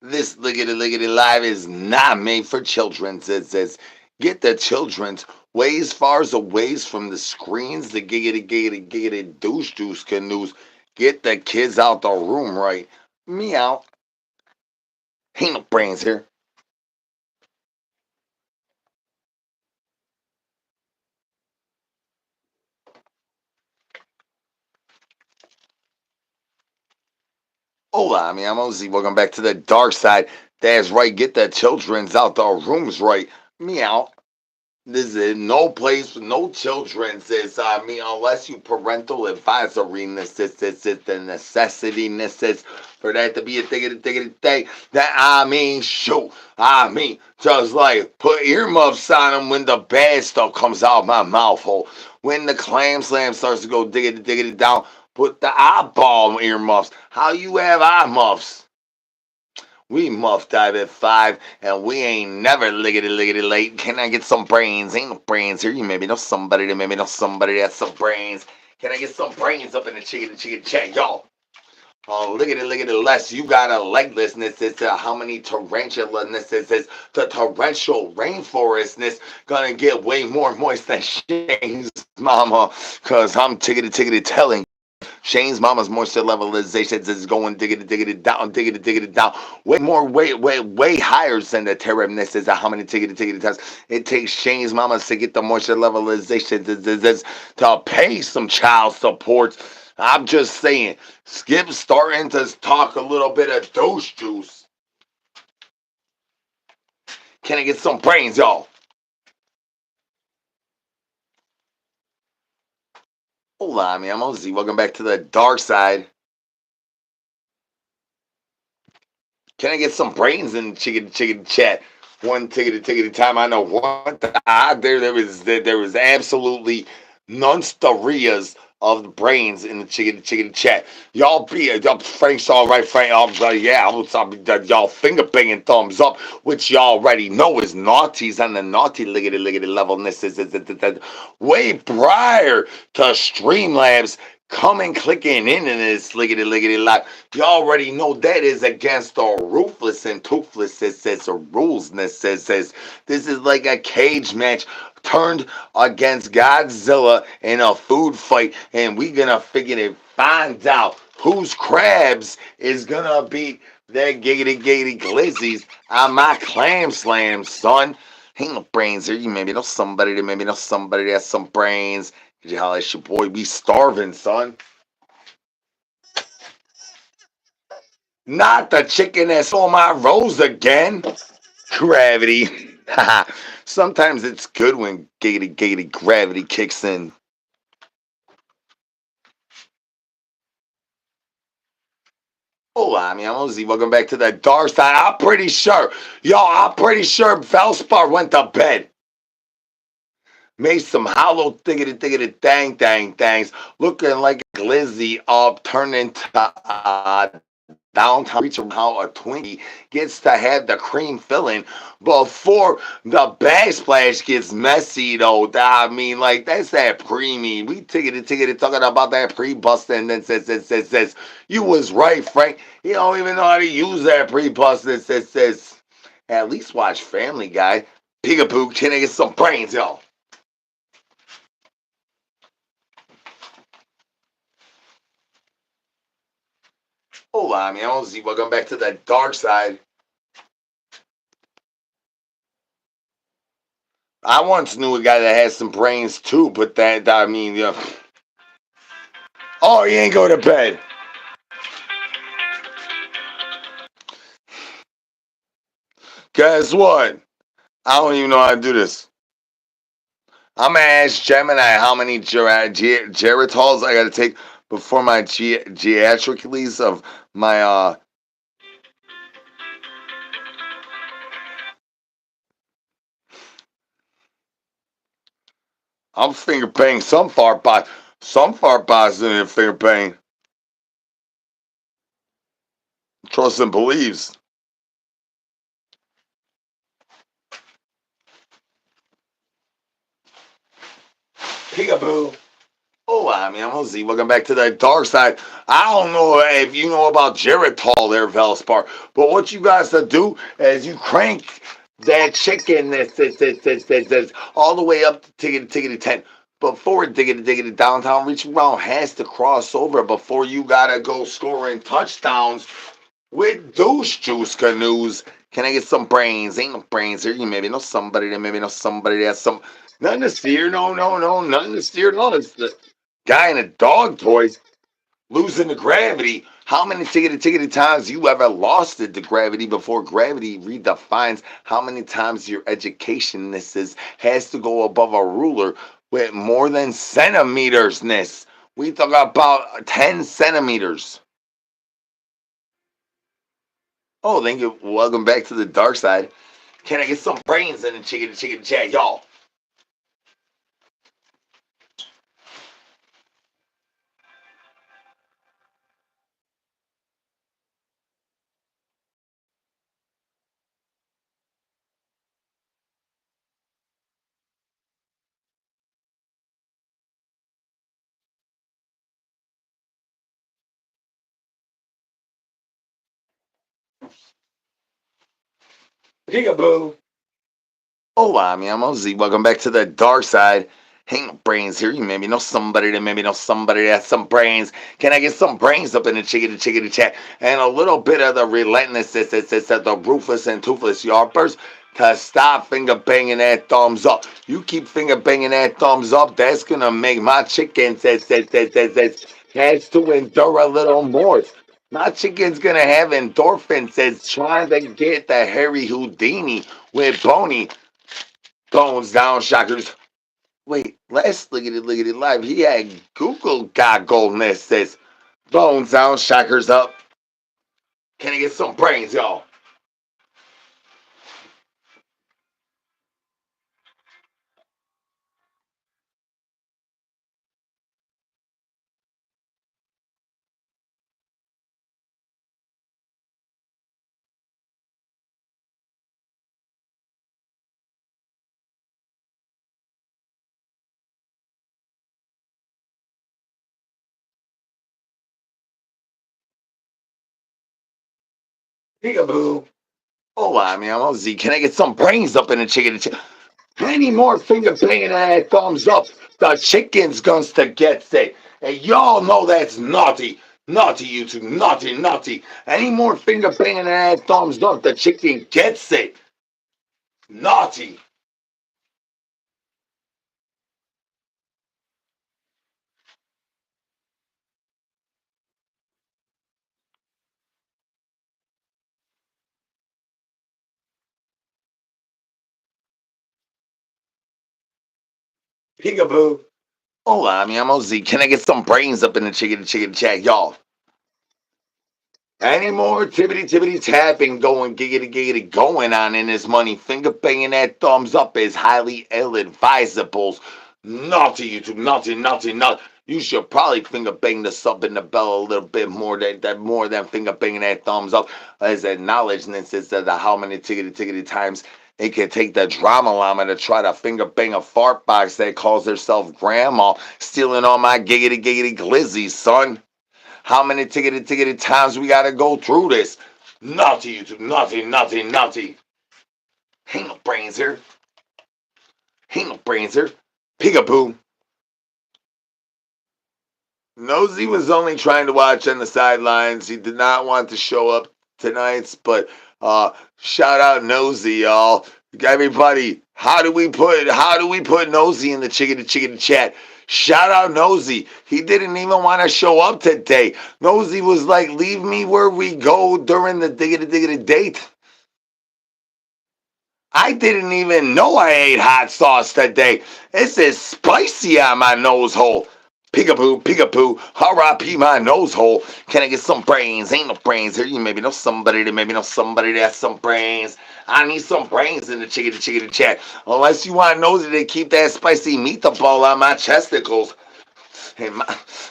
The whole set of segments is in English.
This liggity live is not made for children. It says, get the children's ways far away from the screens, the giggity douche canoes. Get the kids out the room right. Meow. Ain't no brains here. Hola, mi amos, y welcome back to the dark side. That's right, get the children's out the rooms right. Meow. This is no place for no children, sis. I mean, unless you parental advisory, this is the necessity, this for that to be a thing. That I mean, shoot, I mean, just like put earmuffs on them when the bad stuff comes out of my mouth hole. When the clam slam starts to go diggity down, put the eyeball earmuffs. How you have eye muffs? We muff dive at 5, and we ain't never liggity late. Can I get some brains? Ain't no brains here. You maybe know somebody that maybe know somebody that's some brains. Can I get some brains up in the chicken chat, y'all? Oh, liggity less. You got a leglessness. It's how many tarantulaness is the torrential rainforestness gonna get way more moist than Shane's mama. Cause I'm tickety telling. Shane's mama's moisture levelization is going diggity down. Way higher than the terrorness is how many tickety times it takes Shane's mama to get the moisture levelization to pay some child support. I'm just saying, Skip starting to talk a little bit of douche juice. Can I get some brains, y'all? Hola, mi amos, y welcome back to the dark side. Can I get some brains in chicken chat? One tickety time. I know one there was absolutely none storias of the brains in the chicken chat. Y'all Frank's all right, Frank. Y'all finger banging thumbs up, which y'all already know is naughties on the naughty liggity level. This is way prior to Streamlabs coming clicking in this liggity live. You already know that is against the ruthless and toothless. It says the rules. Says this is like a cage match turned against Godzilla in a food fight, and we gonna figure it, find out whose crabs is gonna beat that giggity glizzies on my clam slam, son. Ain't no brains here. You maybe know somebody that maybe know somebody that has some brains. You holla at your boy, be starving, son. Not the chicken that stole my rose again. Gravity. Sometimes it's good when giggity gravity kicks in. Hola, mi amos, y welcome back to the dark side. I'm pretty sure Felspar went to bed. Made some hollow things, looking like a glizzy up, turned into downtown reach how a Twinkie gets to have the cream filling before the backsplash gets messy though. I mean, like that's that preemie. We ticketed talking about that pre-busting and then says you was right, Frank. You don't even know how to use that pre-busting. Says at least watch Family Guy. Peekaboo, can I get some brains, y'all? Hola, mi amigos, welcome back to the dark side. I once knew a guy that had some brains too, but that I mean, yeah. Oh, he ain't go to bed. Guess what? I don't even know how to do this. I'm gonna ask Gemini how many Geritol's I gotta take before my geatrically of my I'm finger painting some fart bots in finger painting. Trust and believes. Peekaboo. Oh, I'm Ozzy. Welcome back to the dark side. I don't know if you know about Geritol there, Valspar, but what you guys to do is you crank that chicken that's all the way up to tickety 10. Before tickety downtown, reach around has to cross over before you gotta go scoring touchdowns with douche juice canoes. Can I get some brains? Ain't no brains here. You maybe know somebody that maybe know somebody that's some. Nothing to steer. No. Nothing to steer. No, it's the guy in a dog toys losing the gravity. How many tickety times you ever lost it to gravity before gravity redefines how many times your education has to go above a ruler with more than centimeters. We talk about 10 centimeters. Oh, thank you. Welcome back to the dark side. Can I get some brains in the chicken chat, y'all? Peekaboo. Oh, I'm Ozzy. Welcome back to the dark side. Ain't no brains here. You maybe know somebody that maybe know somebody that has some brains. Can I get some brains up in the chicken chat? And a little bit of the relentlessness that the ruthless and toothless yardbirds to stop finger banging that thumbs up. You keep finger banging that thumbs up, that's gonna make my chicken has to endure a little more. My chicken's gonna have endorphins that's trying to get the Harry Houdini with Boney. Bones down, shockers. Wait, last Liggity Live, he had Google goggleness says bones down, shockers up. Can I get some brains, y'all? Peekaboo. Oh, I'm Ozzy. Can I get some brains up in the chicken? Any more finger banging that thumbs up, the chicken's going to get sick. And y'all know that's naughty. Naughty, YouTube. Naughty. Any more finger banging that thumbs up, the chicken gets sick. Naughty. Peekaboo. Hola, mi amo Z. Can I get some brains up in the chicken chat, y'all? Any more tibbity tapping going, giggity going on in this money? Finger banging that thumbs up is highly ill advisable. Naughty YouTube, naughty. You should probably finger bang the sub in the bell a little bit more than finger banging that thumbs up as acknowledgement as to how many tickety times it can take the drama llama to try to finger bang a fart box that calls herself grandma, stealing all my giggity glizzies, son. How many tickety times we gotta go through this? Naughty YouTube, naughty. Ain't no brains here. Ain't no brains here. Peekaboo. Nosy was only trying to watch on the sidelines. He did not want to show up tonight's, but shout out Nosy, y'all. Everybody, how do we put Nosy in the chicken chat? Shout out Nosy. He didn't even want to show up today. Nosy was like, leave me where we go during the diggity date. I didn't even know I ate hot sauce today. This is spicy on my nose hole. Peekaboo, R.I.P. my nose hole. Can I get some brains? Ain't no brains here. You maybe know somebody that has some brains. I need some brains in the chicken chat. Unless you want nosy to keep that spicy meatball on my chesticles. Hey,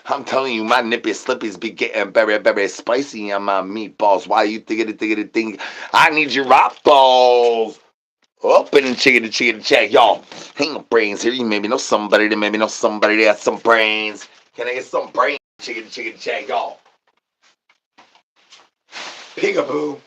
I'm telling you, my nippy slippies be getting very spicy on my meatballs. Why you think? I need your rock balls. Open and chicken chat, y'all. Ain't no brains here. You maybe know somebody that has some brains. Can I get some brains? Chicken chat, y'all. Peekaboo.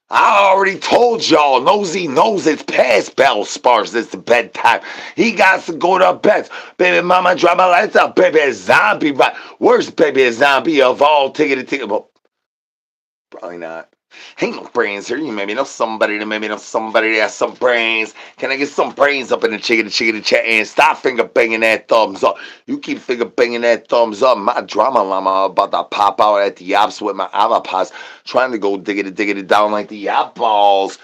I already told y'all, Nosy knows it's past bell spars. It's bedtime. He got to go to bed. Baby mama, drop my lights out. Baby zombie, right? Worst baby zombie of all. Ticket. Well, probably not. Ain't no brains here. You maybe know somebody that maybe know somebody that has some brains. Can I get some brains up in the chicken chat and stop finger banging that thumbs up? You keep finger banging that thumbs up. My drama llama about to pop out at the ops with my avapas, trying to go diggity down like the eyeballs.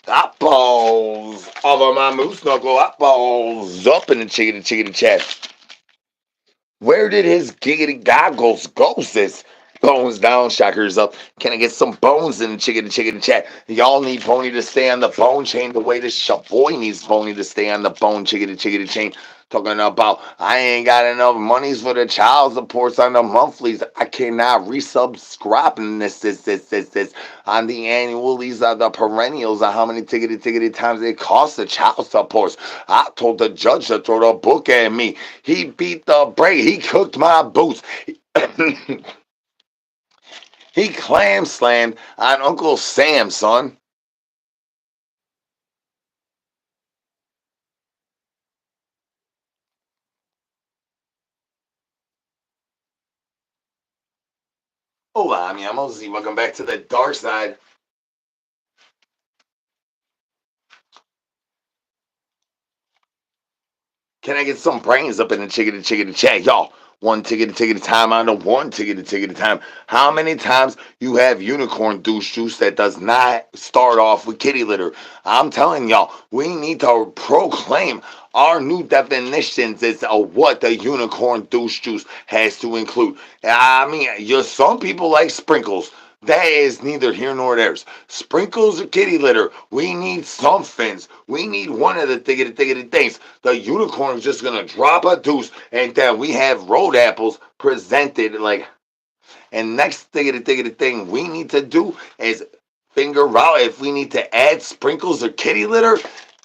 Eyeballs over my moose knuckle. Eyeballs up in the chicken chat. Where did his giggity goggles go, sis? Bones down, shockers up. Can I get some bones in the chicken chat? Y'all need Boney to stay on the bone chain the way this boy needs Boney to stay on the bone chicken chain. Talking about I ain't got enough monies for the child supports on the monthlies. I cannot resubscribe in this on the annual. These are the perennials on how many tickety times it costs the child supports. I told the judge to throw the book at me. He beat the brake. He cooked my boots. He clam slammed on Uncle Sam, son. Hola, mi amigos, y welcome back to the dark side. Can I get some brains up in the chicken chat, y'all? One ticket at a time on the one ticket at a time. How many times you have unicorn douche juice that does not start off with kitty litter? I'm telling y'all, we need to proclaim our new definitions as to what the unicorn douche juice has to include. I mean, some people like sprinkles. That is neither here nor there. Sprinkles or kitty litter. We need some fins. We need one of the thiggity things. The unicorn is just gonna drop a deuce, and then we have road apples presented like. And next thiggity thing we need to do is figure out if we need to add sprinkles or kitty litter.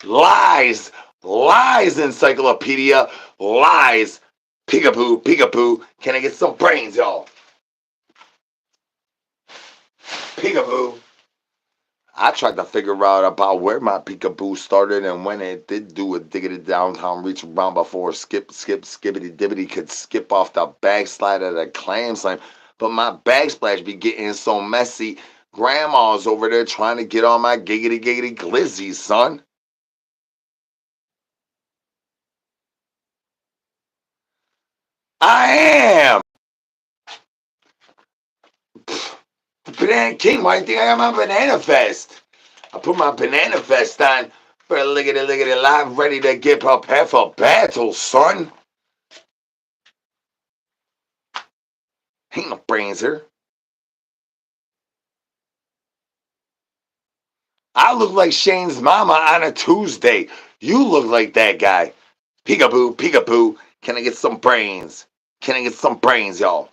Lies, encyclopedia, lies. Peekaboo. Can I get some brains, y'all? Peekaboo. I tried to figure out about where my peekaboo started and when it did do a diggity downtown reach around before skippity dibbity could skip off the backslide of the clam slime. But my backsplash be getting so messy. Grandma's over there trying to get on my giggity glizzies, son. I am! Banana King, why do you think I got my banana vest? I put my banana vest on for a lickety live, ready to get prepared for battle, son. Ain't no brains here. I look like Shane's mama on a Tuesday. You look like that guy. Peekaboo. Can I get some brains? Can I get some brains, y'all?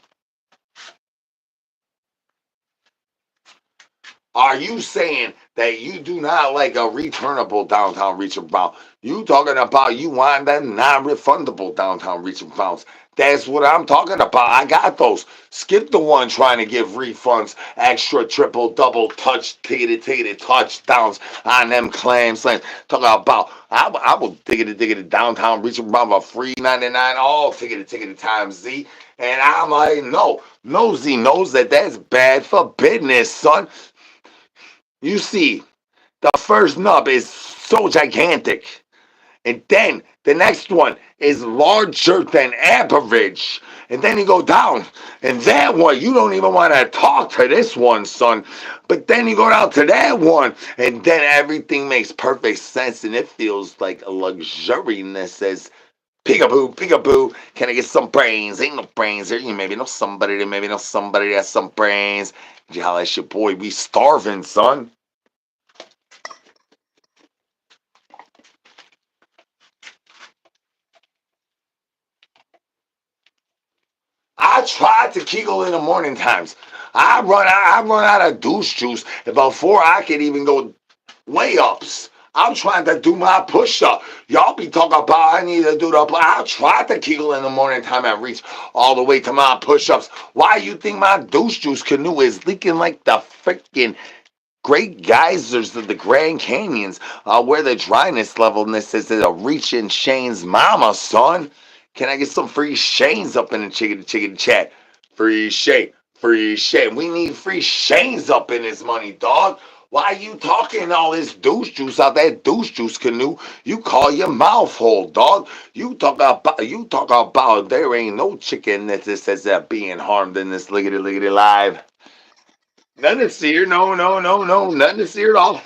Are you saying that you do not like a returnable downtown reach and bounce? You talking about you want that non-refundable downtown reach and bounce? That's what I'm talking about. I got those. Skip the one trying to give refunds, extra, triple, double, tated touchdowns on them claim slams. Talking about I will ticket downtown reach and bounce for free 99 all ticket times Z. And I'm like, no Z knows that that's bad for business, son. You see, the first nub is so gigantic. And then the next one is larger than average. And then you go down. And that one, you don't even want to talk to this one, son. But then you go down to that one. And then everything makes perfect sense. And it feels like a luxuriness says, peekaboo. Can I get some brains? Ain't no brains there. You maybe know somebody that has some brains. Y'all, that's your boy. We starving, son. I tried to Kegel in the morning times. I run out of douche juice before I could even go way ups. I'm trying to do my push-up. Y'all be talking about I need to do the. I tried to kegel in the morning time and reach all the way to my push-ups. Why you think my douche juice canoe is leaking like the freaking great geysers of the Grand Canyons, where the dryness levelness is reaching Shane's mama, son? Can I get some free Shanes up in the chicken chat? Free Shane, free Shane. We need free Shanes up in this money, dog. Why you talking all this douche juice out that douche juice canoe? You call your mouth hole, dog. You talk about there ain't no chicken that says that being harmed in this liggity live. Nothing to see here. No, no, no, no. Nothing to see here at all. I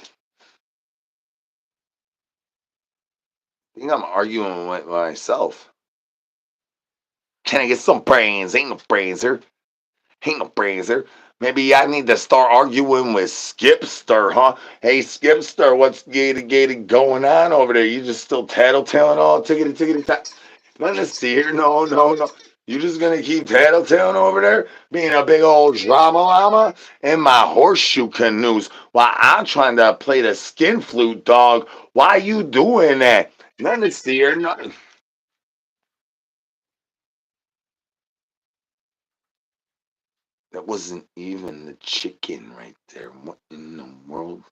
think I'm arguing with myself. Can I get some brains? Ain't no brains here. Ain't no brains here. Maybe I need to start arguing with Skipster, huh? Hey, Skipster, what's gated going on over there? You just still tattletaling all tickety tat. Nothing to see here. No, no, no. You just gonna keep tattletaling over there, being a big old drama llama in my horseshoe canoes while I'm trying to play the skin flute, dog. Why you doing that? Nothing to see here. Nothing. That wasn't even the chicken right there. What in the world?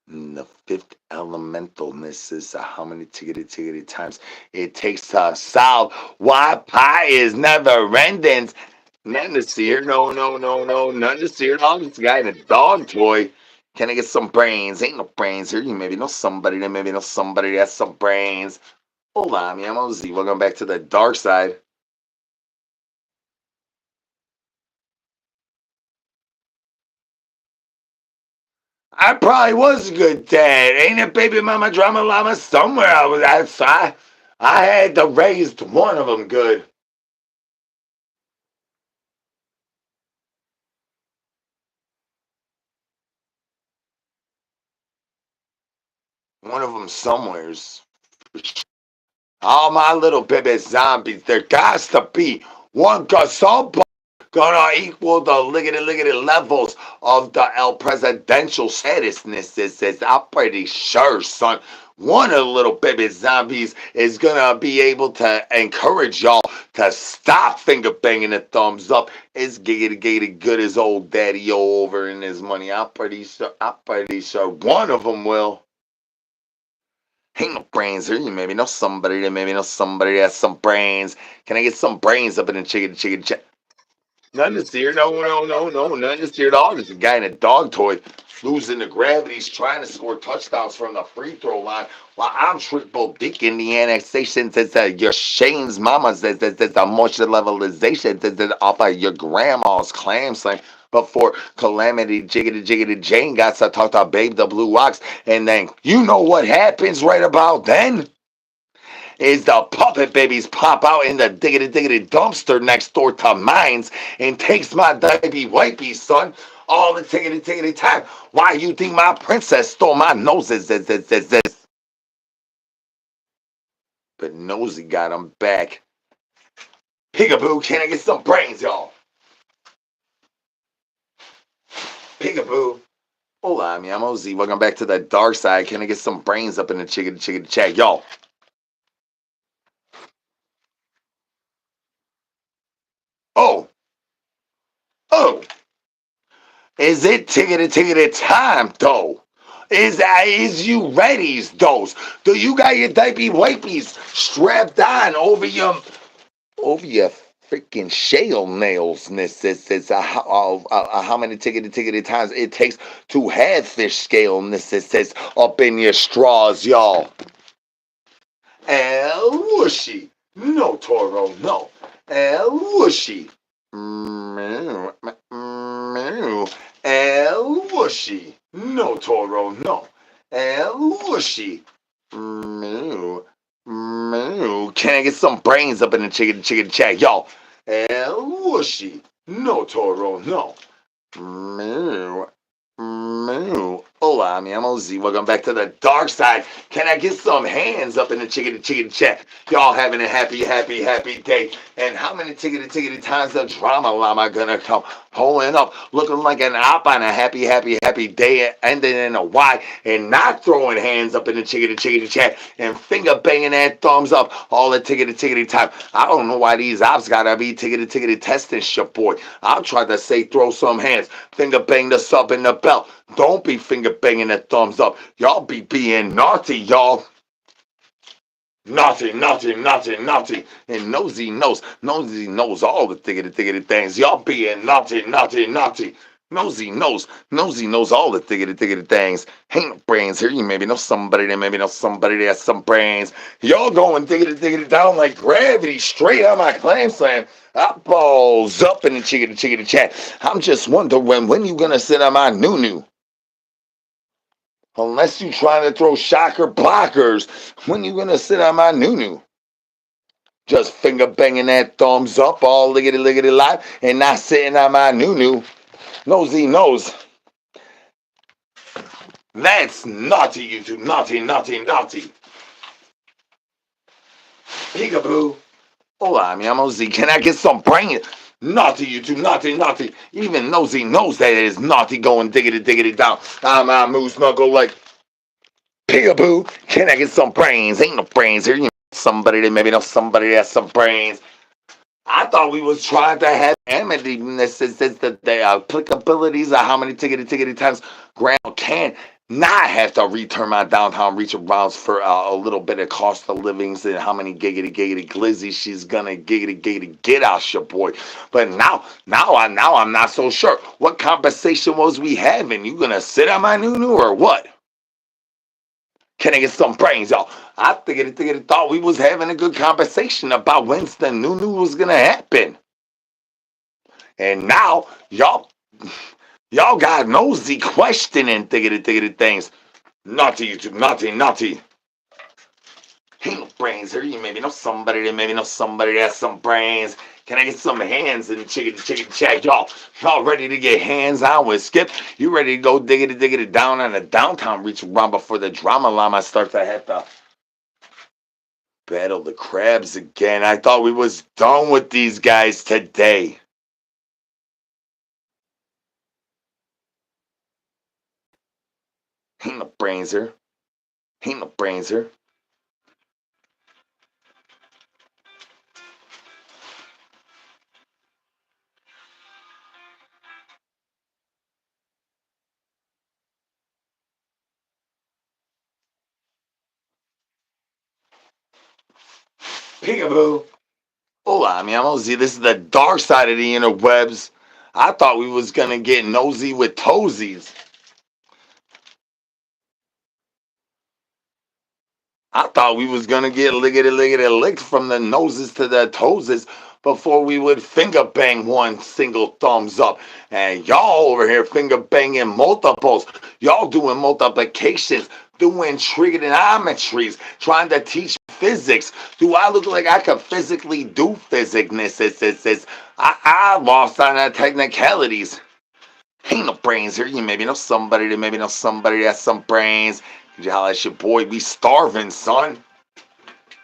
And the fifth elementalness is how many tickety times it takes to solve why pie is never ending. Nothing to see here. No, no, no, no. Nothing to see here. Oh, this guy in a dog toy. Can I get some brains? Ain't no brains here. You maybe know somebody that maybe know somebody that has some brains. Hold on, me. I'm OZ. Welcome back to the dark side. I probably was a good dad. Ain't it, baby mama, drama llama? Somewhere I was. I had to raise one of them good. One of them somewheres. All my little baby zombies, there got to be one somebody gonna equal the liggity levels of the El Presidential statusness. I'm pretty sure, son. One of the little baby zombies is gonna be able to encourage y'all to stop finger banging the thumbs up. It's giggity good as old daddy over in his money. I'm pretty sure one of them will. Ain't no brains here. You maybe know somebody that maybe know somebody that has some brains. Can I get some brains up in the chicken chat? None to see here. No, no, no, no. None to see here at all. There's a guy in a dog toy losing the gravity. He's trying to score touchdowns from the free throw line while I'm triple dicking the annexation. Says that your Shane's mama says that the moisture levelization says that off of your grandma's clam slang. Before Calamity Jiggity Jane got to talk to Babe the Blue Ox. And then you know what happens right about then? Is the puppet babies pop out in the diggity dumpster next door to mines and takes my baby wipey, son, all the tiggity time. Why you think my princess stole my noses? But Nosy got him back. Peekaboo, can I get some brains, y'all? Peekaboo. Hola, I'm OZ. Welcome back to the dark side. Can I get some brains up in the chicken chat, y'all? Oh, oh. Is it tickety time though? Is you ready, those? Do you got your diaper wipies strapped on over your freaking shale nails? This how many tickety times it takes to have fish scale? This up in your straws, y'all. El whooshy. No, Toro, no. El whooshy. Meow, meow. El whooshy. No, Toro, no. El whooshy. Meow, meow. Can I get some brains up in the chicken chat, y'all? El whooshy. No, Toro, no. Meow, meow. Hola, mi amo Z. Welcome back to the dark side. Can I get some hands up in the chicken chat? Y'all having a happy day. And how many tickety times the drama llama gonna come pulling up, looking like an op on a happy day, ending in a Y, and not throwing hands up in the chickety chat and finger banging that thumbs up all the tickety time. I don't know why these ops gotta be tickety testing shit, boy. I'll try to say throw some hands, finger bang the sub in the bell. Don't be finger banging that thumbs up. Y'all be being naughty, y'all. Naughty. And Nosy knows all the tickety things. Y'all being naughty. Nosy knows all the tickety things. Ain't no brains here. You maybe know somebody that has some brains. Y'all going tickety down like gravity straight on my clam slam. I balls up in the chickety chat. I'm just wondering when you gonna sit on my noo. Unless you trying to throw shocker blockers, when you gonna sit on my noo? Just finger banging that thumbs up all liggity live and not sitting on my noo. Nosy knows. That's naughty, YouTube. Naughty. Peekaboo. Hola, mi amo Z. Can I get some brain? Naughty, YouTube. Naughty. Even Nosy knows that it is naughty going diggity down. I'm moose knuckle like peekaboo. Can I get some brains? Ain't no brains here. You know, somebody that maybe know somebody that has some brains. I thought we was trying to have amity. This is the applicabilities of how many tickety times Grandma can not have to return my downtown reach arounds for a little bit of cost of livings and how many giggity glizzies she's gonna giggity get out your boy. But now I'm not so sure. What conversation was we having? You gonna sit on my noo or what? Can I get some brains, y'all? I think thought we was having a good conversation about when's the new was gonna happen. And now y'all got nosy questioning thiggity things. Naughty YouTube, naughty. Ain't no brains here. You maybe know somebody that has some brains. Can I get some hands in the chicken chat? Y'all ready to get hands on with Skip? You ready to go diggity down on the downtown reach around before the drama llama starts to have to battle the crabs again? I thought we was done with these guys today. Ain't no brains here. Peekaboo. Hola, mi amo Z. This is the dark side of the interwebs. I thought we was gonna get nosy with toesies. I thought we was gonna get lickety licked from the noses to the toeses before we would finger bang one single thumbs up. And y'all over here finger banging multiples. Y'all doing multiplications, doing trigonometries, trying to teach physics. Do I look like I could physically do physicness? I lost on the technicalities. Ain't no brains here. You maybe know somebody that has some brains. You holla at your boy. We starving, son.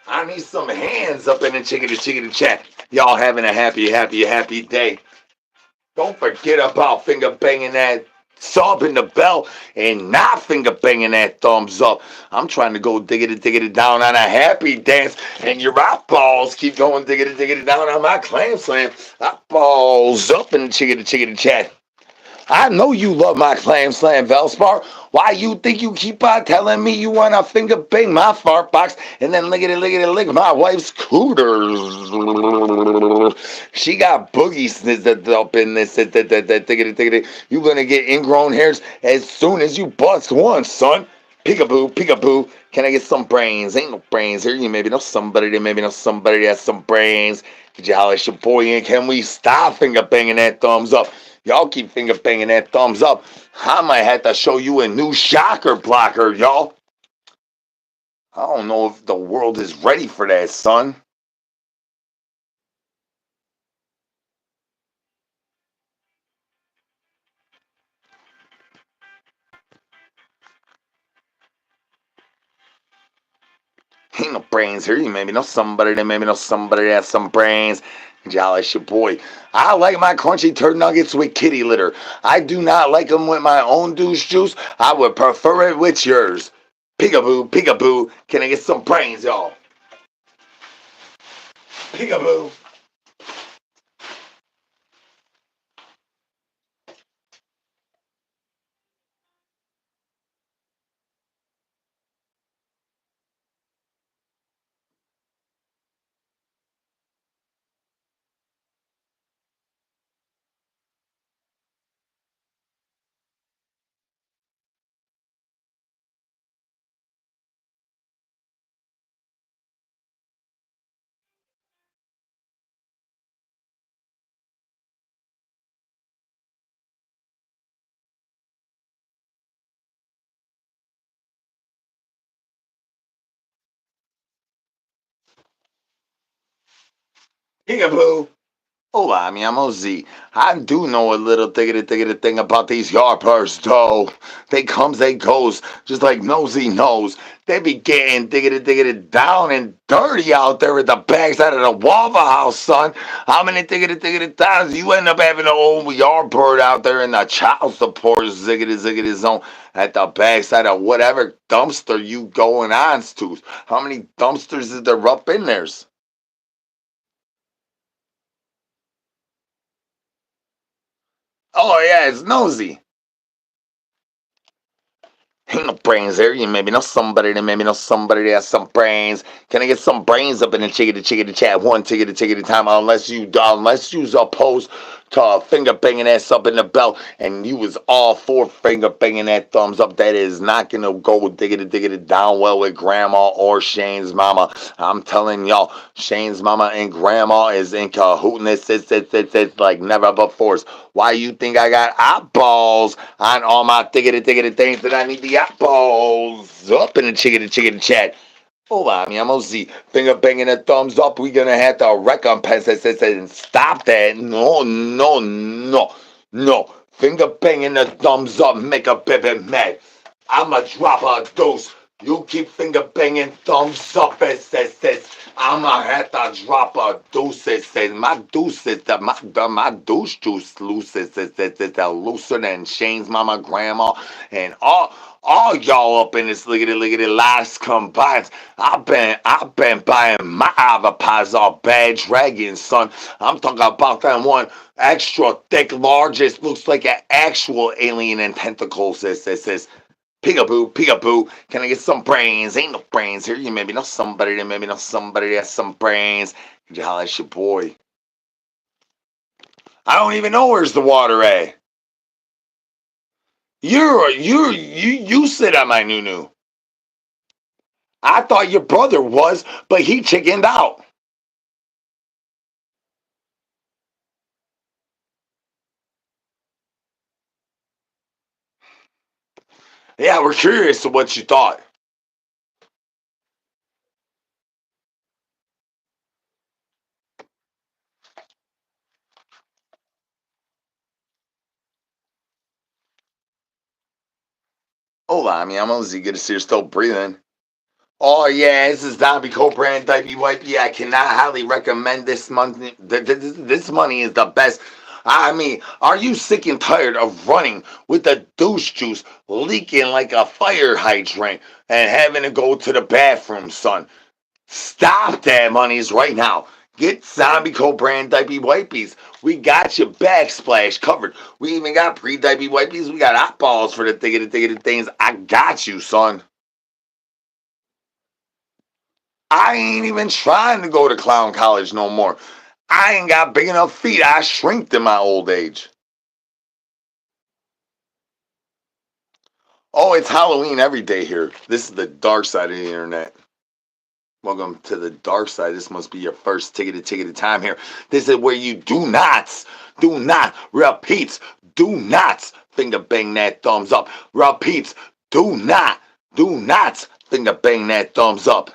I need some hands up in the chickity chat. Y'all having a happy day. Don't forget about finger banging that sub in the bell and not finger banging that thumbs up. I'm trying to go diggity down on a happy dance, and your eyeballs keep going diggity down on my clam slam. Eyeballs up in the chickity chat. I know you love my clam slam, Velspar. Why you think you keep on telling me you want to finger bang my fart box and then lick my wife's cooters? She got boogies up in this. You gonna get ingrown hairs as soon as you bust one, son. Peekaboo. Can I get some brains? Ain't no brains here. You maybe know somebody that has some brains. Did you holler at your boy? And can we stop finger banging that thumbs up? Y'all keep finger banging that thumbs up. I might have to show you a new shocker blocker, y'all. I don't know if the world is ready for that, son. Ain't no brains here. You maybe know somebody that maybe know somebody that has some brains. Jolly your boy. I like my crunchy turd nuggets with kitty litter. I do not like them with my own douche juice. I would prefer it with yours. Peekaboo, peekaboo. Can I get some brains, y'all? Peekaboo. Peekaboo. Hola, mi amo Z. I do know a little thiggity thing about these yarpers, though. They comes, they goes, just like nosy knows. They be getting diggity down and dirty out there at the backside of the Waffle House, son. How many diggity times you end up having an old yardbird out there in the child support ziggity zone at the backside of whatever dumpster you going on to? How many dumpsters is there up in there? Oh yeah, it's nosy. Ain't no brains there. You maybe know somebody that maybe know somebody that has some brains. Can I get some brains up in the chickity chat? One tickety time. Unless you's opposed to finger banging ass up in the belt, and you was all for finger banging that thumbs up. That is not gonna go diggity down well with grandma or Shane's mama. I'm telling y'all, Shane's mama and grandma is in cahoots. It's like never before. Why you think I got eyeballs on all my tickety things that I need the eyeballs up in the chickity chat? Hold on, mi amo Z. Finger banging the thumbs up. We're gonna have to recompense it and stop that. No. Finger banging the thumbs up. Make a baby mad. I'ma drop a dose. You keep finger banging thumbs up. I'ma have to drop a deuce. My deuce is my douche juice loose. It's looser than Shane's mama, grandma, and all y'all up in this liggity last combined. I've been buying my avocados off Bad Dragon, son. I'm talking about that one extra thick, largest, looks like an actual alien in tentacles. Says peekaboo. Can I get some brains? Ain't no brains here. You maybe know somebody that maybe know somebody that has some brains. Could you holler at your boy? I don't even know where's the water at. You sit on my nunu. I thought your brother was, but he chickened out. Yeah, we're curious to what you thought. Hold on, I'm Ozzy. Good to see you're still breathing. Oh yeah, this is Zombie Cobra and Diapy Wipey. I cannot highly recommend this money. This money is the best. I mean, are you sick and tired of running with the douche juice leaking like a fire hydrant and having to go to the bathroom, son? Stop that monies right now. Get Zombie Cobra and Diapy Wipies. We got your backsplash covered. We even got pre-diaper wipies. We got hot balls for the tiggity things. I got you, son. I ain't even trying to go to clown college no more. I ain't got big enough feet. I shrinked in my old age. Oh, it's Halloween every day here. This is the dark side of the internet. Welcome to the dark side. This must be your first ticket time here. This is where you do not, repeats, do not finger bang that thumbs up. Repeats, do not finger bang that thumbs up.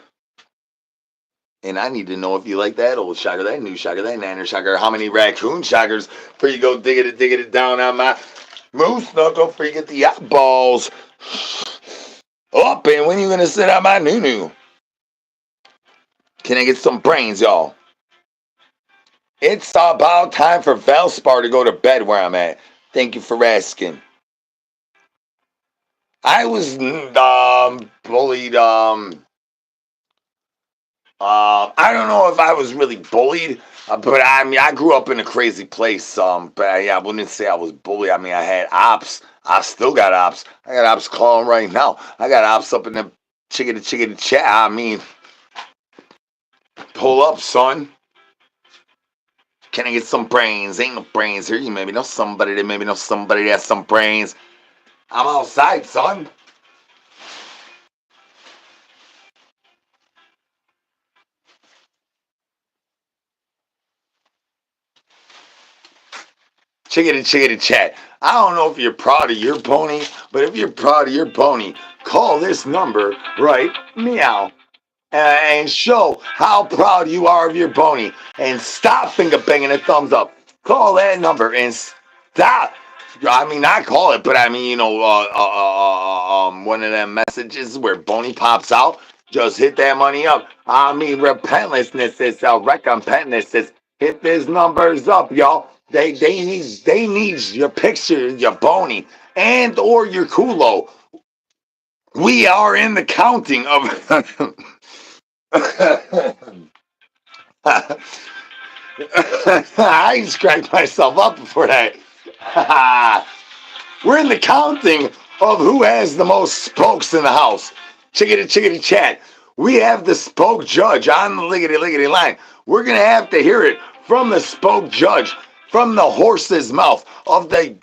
And I need to know if you like that old shocker, that new shocker, that nanner shocker, how many raccoon shockers for you go digging it down on my moose knuckle for you get the eyeballs up. And when you gonna sit on my noo? Can I get some brains, y'all? It's about time for Valspar to go to bed where I'm at. Thank you for asking. I was bullied. I don't know if I was really bullied, but I mean, I grew up in a crazy place. But yeah, I wouldn't say I was bullied. I mean, I had ops. I still got ops. I got ops calling right now. I got ops up in the chickadee chat. I mean, pull up, son. Can I get some brains? Ain't no brains here. You maybe know somebody that maybe know somebody that has some brains. I'm outside, son. Chickadee chat. I don't know if you're proud of your pony, but if you're proud of your pony, call this number, right? Meow. And show how proud you are of your pony. And stop finger banging a thumbs up. Call that number and stop. I mean, not call it, but I mean, one of them messages where Boney pops out. Just hit that money up. I mean, repentlessness is recompense. Hit these numbers up, y'all. They need your picture, your Boney, and or your Kulo. We are in the counting of. I scraped myself up before that. We're in the counting of who has the most spokes in the house. Chickadee chat. We have the spoke judge on the liggity line. We're gonna have to hear it from the spoke judge, from the horse's mouth, of the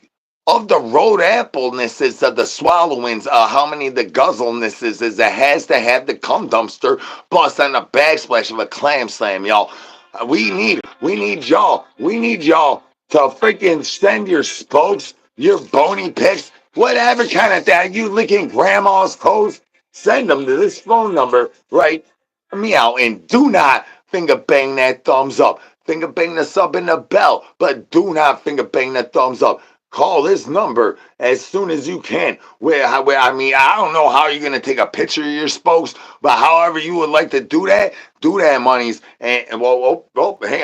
road applenesses of the swallowings, how many the guzzlenesses is it has to have the cum dumpster bust on the backsplash of a clam slam, y'all. We need y'all to freaking send your spokes, your bony pics, whatever kind of thing. You licking grandma's toes, send them to this phone number, right? Meow, and do not finger bang that thumbs up. Finger bang the sub and the bell, but do not finger bang the thumbs up. Call this number as soon as you can. Where I mean, I don't know how you're gonna take a picture of your spokes, but however you would like to do that, monies. And hang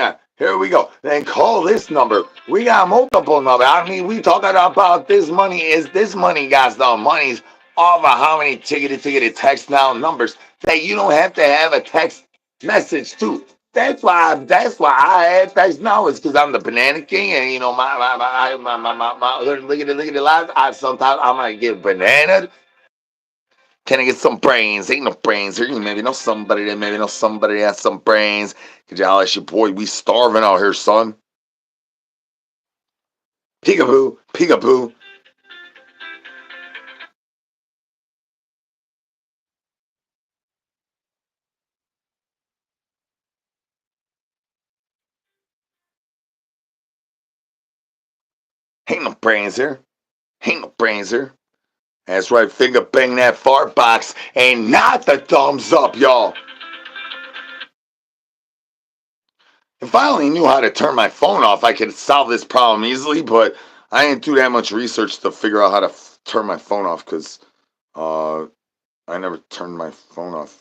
on. Here we go. Then call this number. We got multiple numbers. I mean, we talking about this money. Is this money, guys? The money's over how many ticketed text now numbers that you don't have to have a text message to. That's why I had text now is because I'm the banana king, and my look at the lives. I sometimes I might get banana. Can I get some brains? Ain't no brains here. You maybe know somebody that maybe know somebody that has some brains. Could you holler at your boy? We starving out here, son. Peekaboo, peekaboo. Ain't no brains here. Ain't no brains here. That's right, finger bang that fart box and not the thumbs up, y'all. If I only knew how to turn my phone off, I could solve this problem easily, but I didn't do that much research to figure out how to turn my phone off because uh, I never turned my phone off.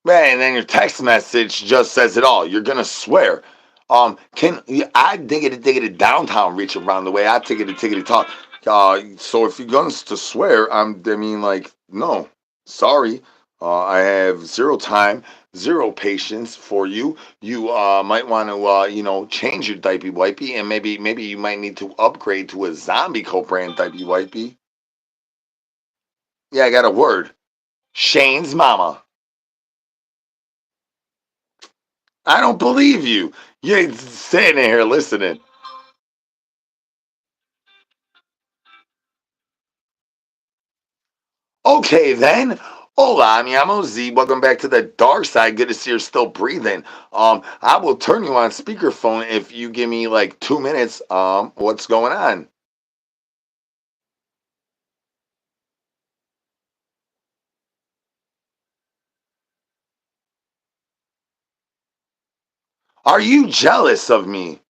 Man, and then your text message just says it all. You're gonna swear. Can I dig it downtown reach around the way I tickety talk? So if you're going to swear, I mean, like, no, sorry. I have zero time, zero patience for you. You might want to change your diaper wipey, and maybe you might need to upgrade to a zombie co-brand diaper wipey. Yeah, I got a word. Shane's mama. I don't believe you. You ain't sitting here listening. Okay then. Hola, mi amo Z. Welcome back to the dark side. Good to see you're still breathing. I will turn you on speakerphone if you give me like 2 minutes. What's going on? Are you jealous of me?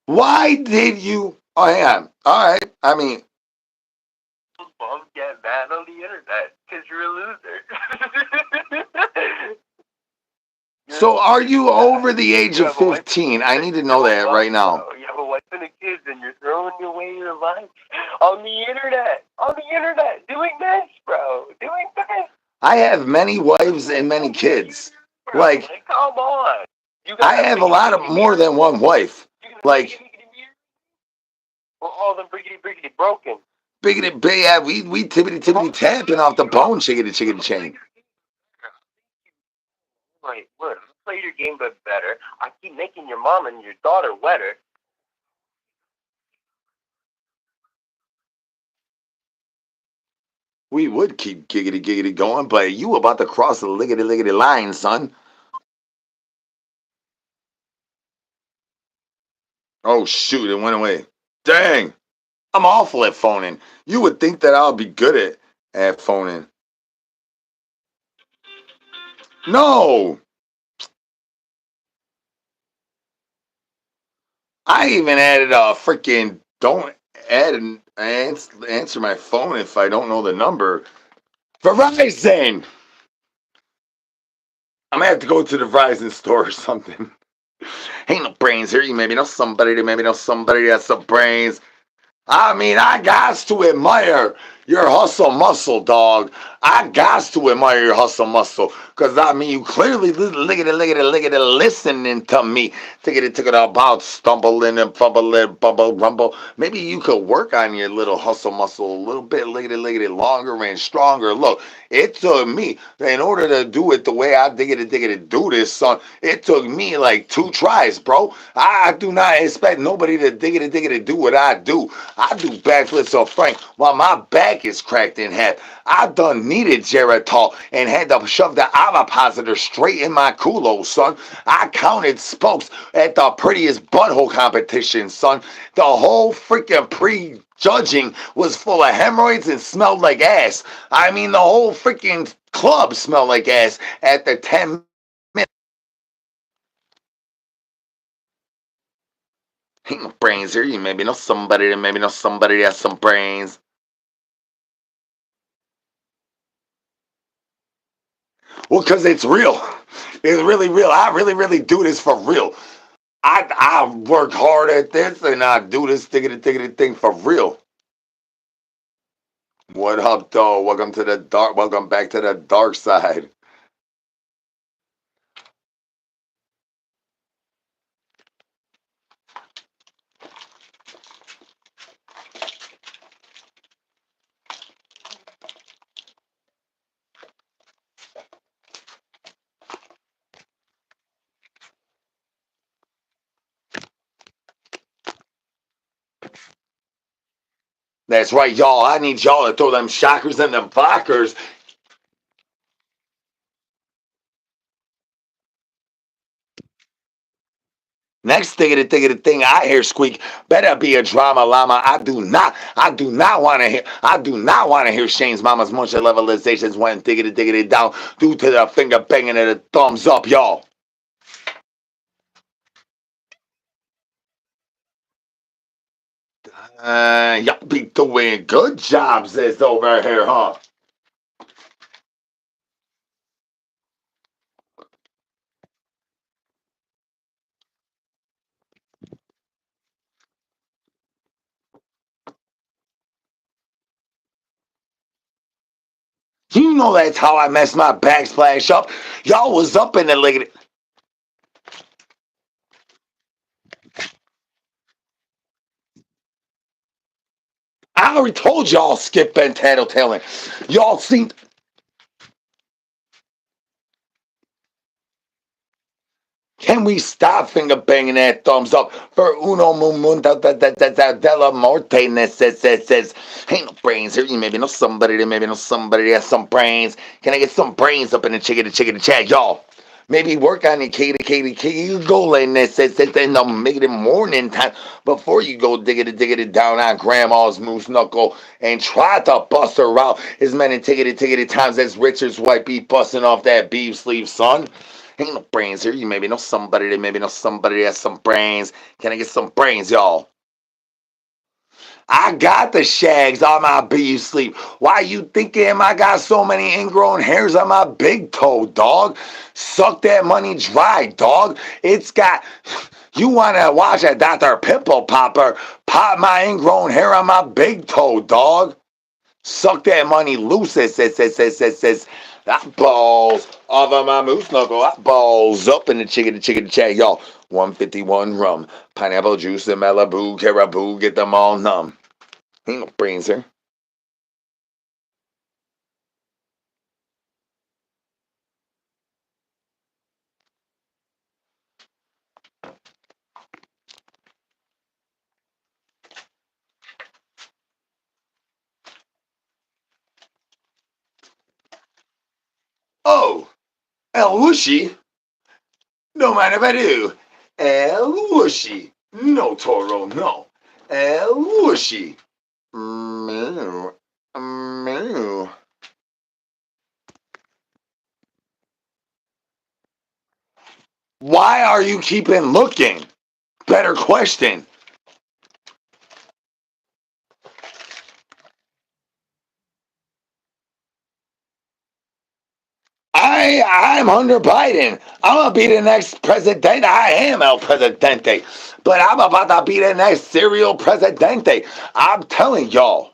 Why did you? Oh, hang on. All right. I mean, bad on the internet because you're a loser. So are you over the age of 15? I need to know that right now. You have a wife and a kid, and you're throwing away your life on the internet. On the internet, doing this, bro. Doing this. I have many wives and many kids. Bro, like come on. I have a lot of more than one wife. Like, well, all them briggity broken. Biggity, yeah, we tippity tapping off the bone, chickity chain. Wait, look, you play your game but better. I keep making your mom and your daughter wetter. We would keep giggity going, but you about to cross the liggity line, son. Oh shoot, it went away. Dang. I'm awful at phoning. You would think that I'll be good at phoning. No. I even added a freaking don't add and answer my phone if I don't know the number. Verizon. I'm gonna have to go to the Verizon store or something. Ain't no brains here. You maybe know somebody that maybe know somebody that's some brains. I mean, I got to admire your hustle muscle, dog. I got to admire your hustle muscle. Because, I mean, you clearly listening to me. Take it about stumbling and fumbling, bubble, rumble. Maybe you could work on your little hustle muscle a little bit, liggity, longer and stronger. Look, it took me, in order to do it the way I diggity do this, son, it took me like 2 tries, bro. I do not expect nobody to diggity do what I do. I do backflips off Frank while my back is cracked in half. I done needed Geritol and had to shove the ovipositor straight in my culo, son. I counted spokes at the prettiest butthole competition, son. The whole freaking prejudging was full of hemorrhoids and smelled like ass. I mean, the whole freaking club smelled like ass at the 10 minutes. Ain't no brains here. You maybe know somebody that maybe know somebody that has some brains. Well, because it's real. It's really real. I really do this for real. I work hard at this and I do this tickety thing for real. What up, though? Welcome back to the dark side. That's right, y'all. I need y'all to throw them shockers and them blockers. Next thing I hear squeak better be a drama llama. I do not want to hear Shane's mama's munch levelizations when diggity down due to the finger banging and the thumbs up, y'all. Y'all be doing good jobs this over here, huh? You know that's how I messed my backsplash up. Y'all was up in the liggity. I already told y'all skip and tattletaling. Y'all seen. Can we stop finger banging that thumbs up for uno mumunda della morte says ain't no brains here. You maybe know somebody that has some brains. Can I get some brains up in the chicken chat, y'all? Maybe work on it, Katie. You go in there, says in the middle morning time before you go diggity down on grandma's moose knuckle and try to bust her out as many tickety times as Richard's wife be busting off that beef sleeve, son. Ain't no brains here. You maybe know somebody that has some brains. Can I get some brains, y'all? I got the shags on my beef sleep. Why you thinking I got so many ingrown hairs on my big toe, dog? Suck that money dry, dog. It's got... You want to watch a Dr. Pimple Popper pop my ingrown hair on my big toe, dog? Suck that money loose, says. That balls off of my moose knuckle. That balls up in the chicken, chat, y'all. 151 rum, pineapple juice, and Malibu, caribou, get them all numb. Ain't no brains here. Oh, El Whooshy. No mind if I do. El Whooshy. No, Toro, no. El Whooshy. Meow. Meow. Why are you keeping looking? Better question. I'm Hunter Biden. I'm gonna be the next president. I am El Presidente, but I'm about to be the next serial presidente. I'm telling y'all.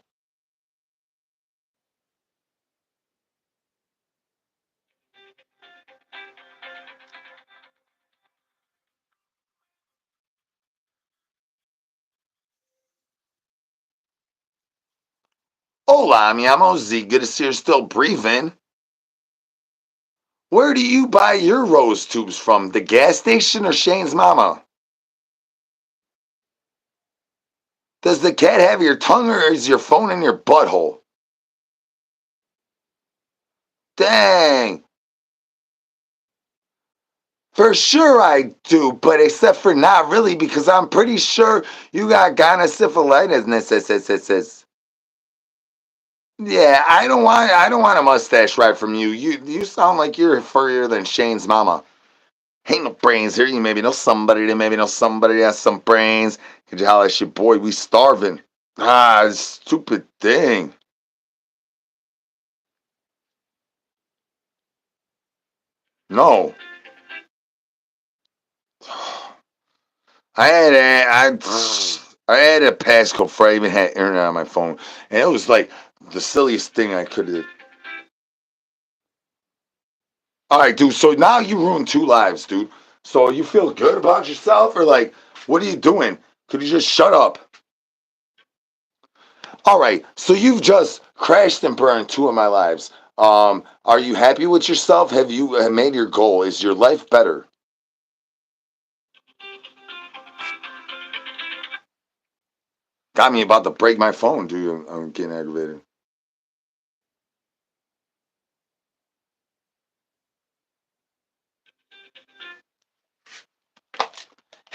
Hola, mi amo Z. Good to see you're still breathing. Where do you buy your rose tubes from? The gas station or Shane's mama? Does the cat have your tongue or is your phone in your butthole? Dang. For sure I do, but except for not really because I'm pretty sure you got gonosyphilitis. Yeah, I don't want a mustache right from you. You sound like you're furrier than Shane's mama. Ain't no brains here. You maybe know somebody that maybe know somebody that has some brains. Could you holler at your boy? We starving. Ah, stupid thing. No. I had a passcode for I even had internet on my phone. And it was like the silliest thing I could have. Alright, dude, so now you ruined two lives, dude. So you feel good about yourself or like what are you doing? Could you just shut up? All right, so you've just crashed and burned two of my lives. Are you happy with yourself? Have you made your goal? Is your life better? Got me about to break my phone, dude. I'm getting aggravated.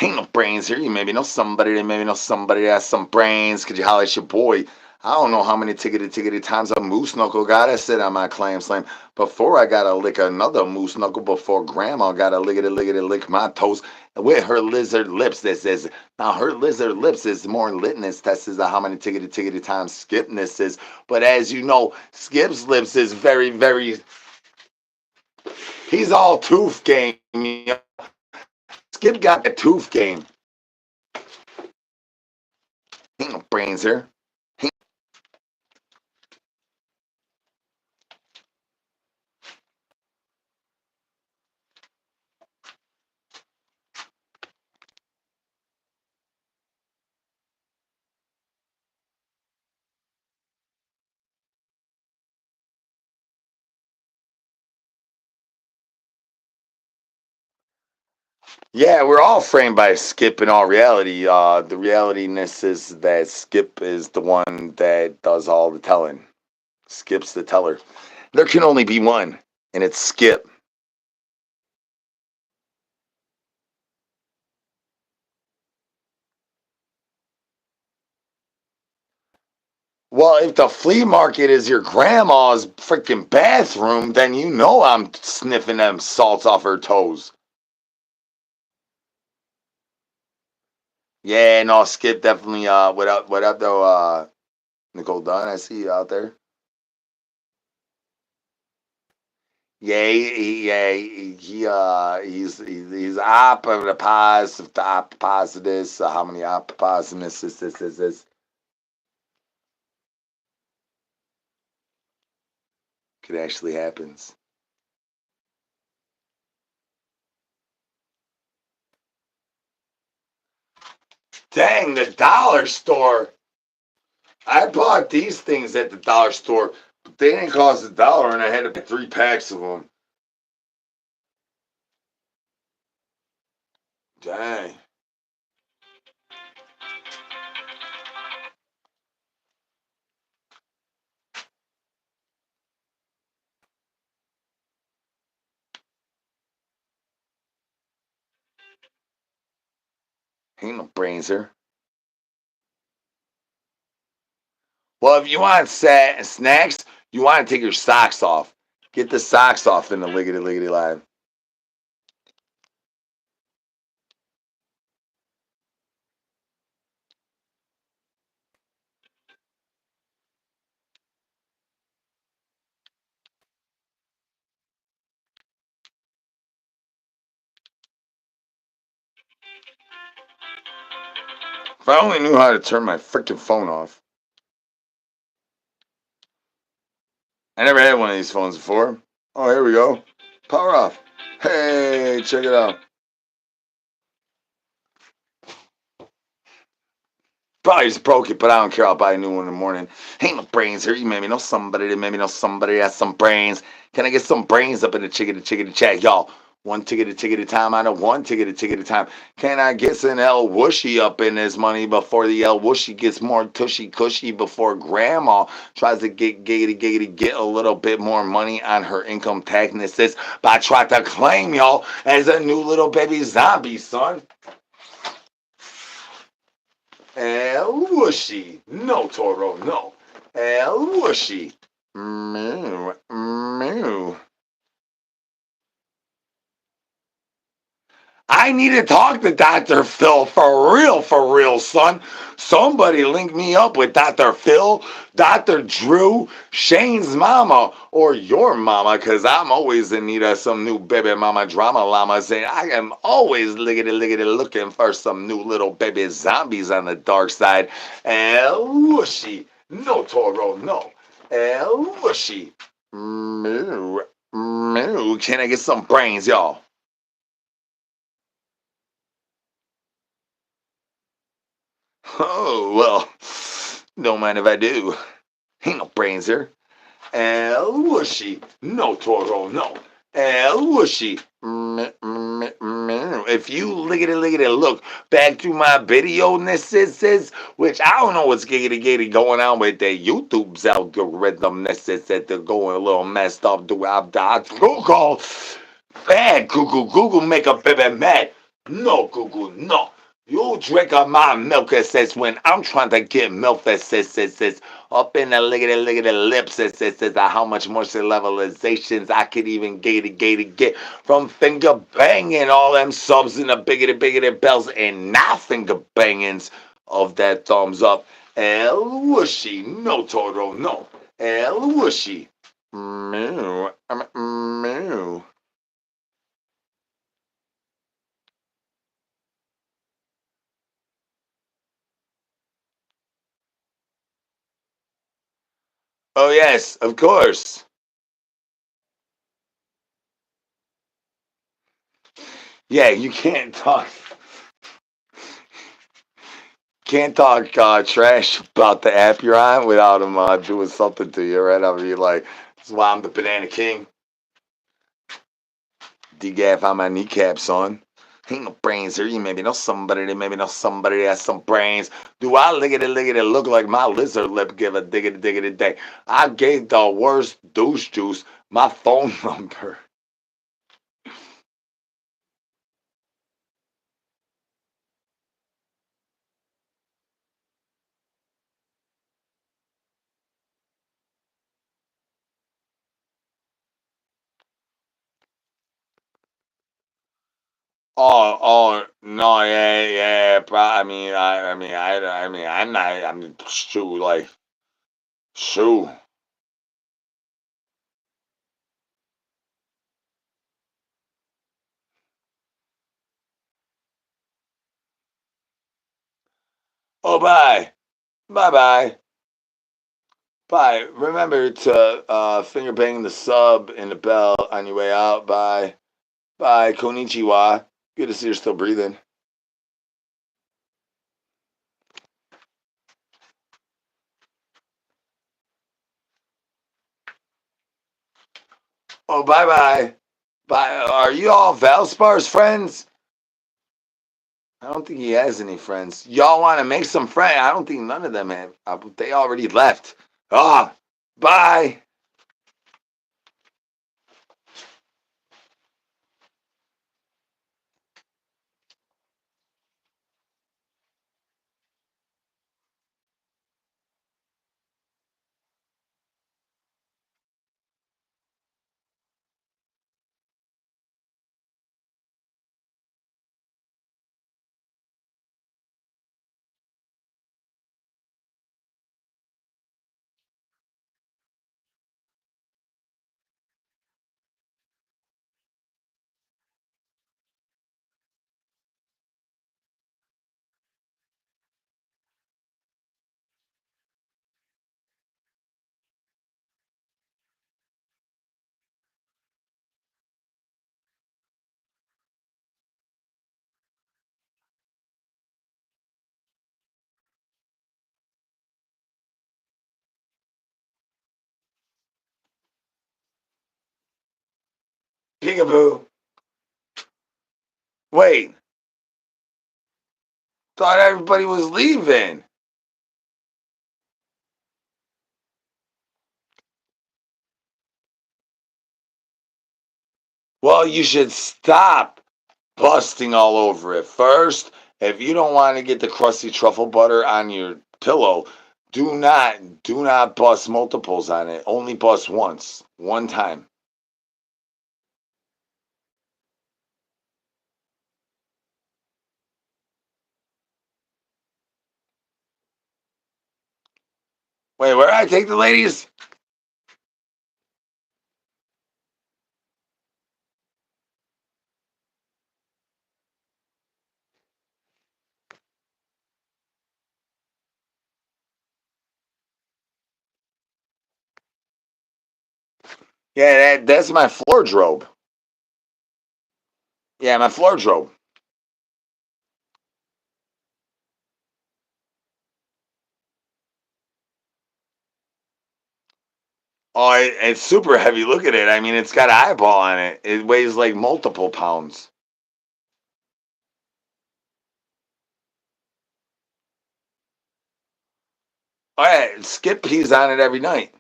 Ain't no brains here. You maybe know somebody that maybe know somebody that has some brains. Could you holler at your boy? I don't know how many tickety times a moose knuckle gotta sit on my clam slam before I gotta lick another moose knuckle before grandma gotta lick my toes with her lizard lips. This is now her lizard lips is more litness test is how many tickety times skipness is. But as you know, Skip's lips is very he's all tooth game. Skip got the tooth game. Ain't no brains here. Yeah, we're all framed by Skip in all reality. The realityness is that Skip is the one that does all the telling. Skip's the teller. There can only be one, and it's Skip. Well, if the flea market is your grandma's freaking bathroom, then you know I'm sniffing them salts off her toes. Yeah, no, Skip definitely. What up though? Nicole Dunn, I see you out there. Yeah, he's op of the positive, the op positives. How many op positives this could actually happens? Dang, the dollar store. I bought these things at the dollar store, but they didn't cost $1, and I had to buy 3 packs of them. Dang. Ain't no brains here. Well, if you want snacks, you want to take your socks off. Get the socks off in the liggity liggity line. If I only knew how to turn my freaking phone off. I never had one of these phones before. Oh, here we go. Power off. Hey, check it out. Probably just broke it, but I don't care. I'll buy a new one in the morning. Ain't no brains here. You made me know somebody that made me know somebody that has some brains. Can I get some brains up in the chickadee chat, y'all? One ticket a ticket at a time. I know one ticket a ticket at a time. Can I get an L Whooshy up in this money before the L Whooshy gets more tushy cushy before grandma tries to get giggity get a little bit more money on her income taxes by trying to claim y'all as a new little baby zombie, son? El Whooshy. No, Toro, no. El Whooshy. Moo, moo. I need to talk to Dr. Phil for real, son. Somebody link me up with Dr. Phil, Dr. Drew, Shane's mama, or your mama, because I'm always in need of some new baby mama drama llamas, and I am always liggity looking for some new little baby zombies on the dark side. El Whooshy. No, Toro, no. El Whooshy. Moo, moo. Can I get some brains, y'all? Oh, well, don't mind if I do. Ain't no brains here. El Whooshy. No, Toro, no. El Whooshy. If you liggity look back through my video, which I don't know what's giggity going on with the YouTube's algorithm, they're going a little messed up. Do I Google? Bad Google make a baby mad. No, Google, no. You drink of my milk, it says, when I'm trying to get milk, it says, up in the liggity lips, it says, how much more levelizations I could even get from finger banging all them subs and the biggity bells and not finger bangings of that thumbs up. El Whooshy, no, Toro, no. El Whooshy. Moo, moo. Oh, yes, of course. Yeah, you can't talk trash about the app you're on without them doing something to you, right? I mean, like, that's why I'm the Banana King. D-Gaff on my kneecap, son. Ain't no brains here. You maybe know somebody that maybe know somebody that has some brains. Do I liggity look like my lizard lip give a diggity day? I gave the worst douche juice my phone number. no, yeah, yeah. I'm not. I'm shoot like shoot. Oh, bye, bye, bye, bye. Remember to finger bang the sub and the bell on your way out. Bye, bye. Konnichiwa. Good to see you're still breathing. Oh, bye, bye, bye. Are you all Valspar's friends? I don't think he has any friends. Y'all want to make some friends? I don't think none of them have. They already left. Ah, bye. Peekaboo. Wait, thought everybody was leaving. Well, you should stop busting all over it. First, if you don't want to get the crusty truffle butter on your pillow, do not bust multiples on it. Only bust once. One time. Wait, where did I take the ladies? Yeah, that's my floor drobe. Yeah, my floor drobe. Oh, it's super heavy. Look at it. I mean, it's got an eyeball on it. It weighs like multiple pounds. All right, Skip pees on it every night.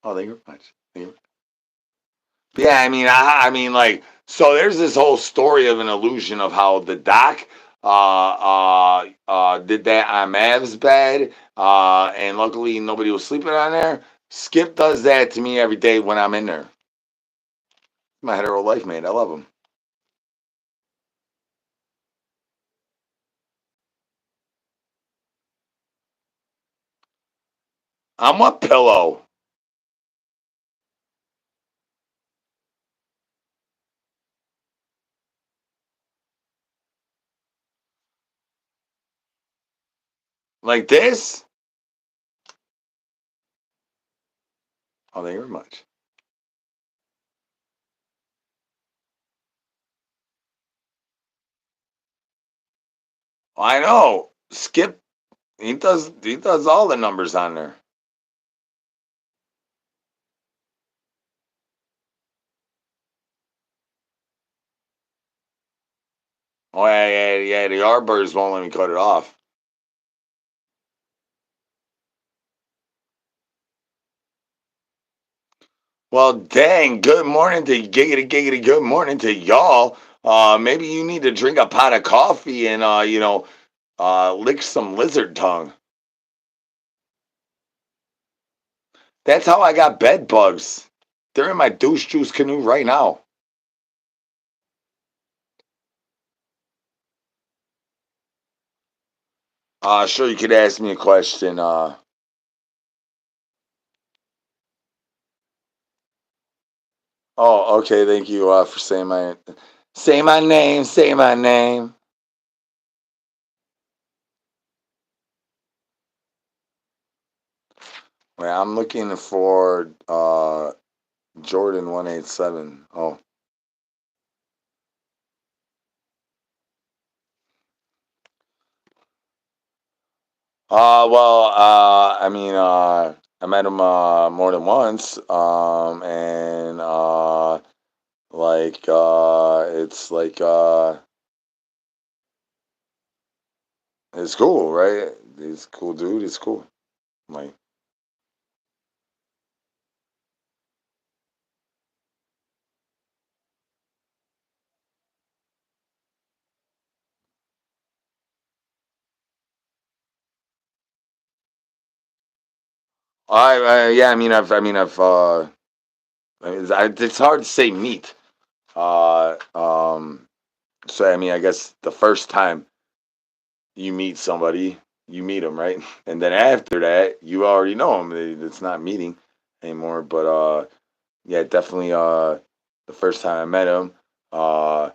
Oh, thank you very much. Thank you. Yeah, I mean, like, so there's this whole story of an illusion of how the doc did that on Mav's bed, and luckily nobody was sleeping on there. Skip does that to me every day when I'm in there. My hetero life mate, I love him. I'm a pillow like this. Oh, thank you very much. I know. Skip, he does all the numbers on there. Oh yeah, yeah, yeah. The Yardbirds won't let me cut it off. Well, dang. Good morning to giggity giggity. Good morning to y'all. Maybe you need to drink a pot of coffee and lick some lizard tongue. That's how I got bed bugs. They're in my douche juice canoe right now. Sure, you could ask me a question. Oh, okay. Thank you for saying my name. Say my name. Wait, I'm looking for Jordan 187. Oh, I mean, I met him more than once, and it's like it's cool, right? He's a cool dude. It's cool. Like, yeah, it's hard to say meet. Uh, um, so I mean, I guess the first time you meet somebody, you meet them, right? And then after that, you already know them. It's not meeting anymore. But yeah, definitely. The first time I met him, uh,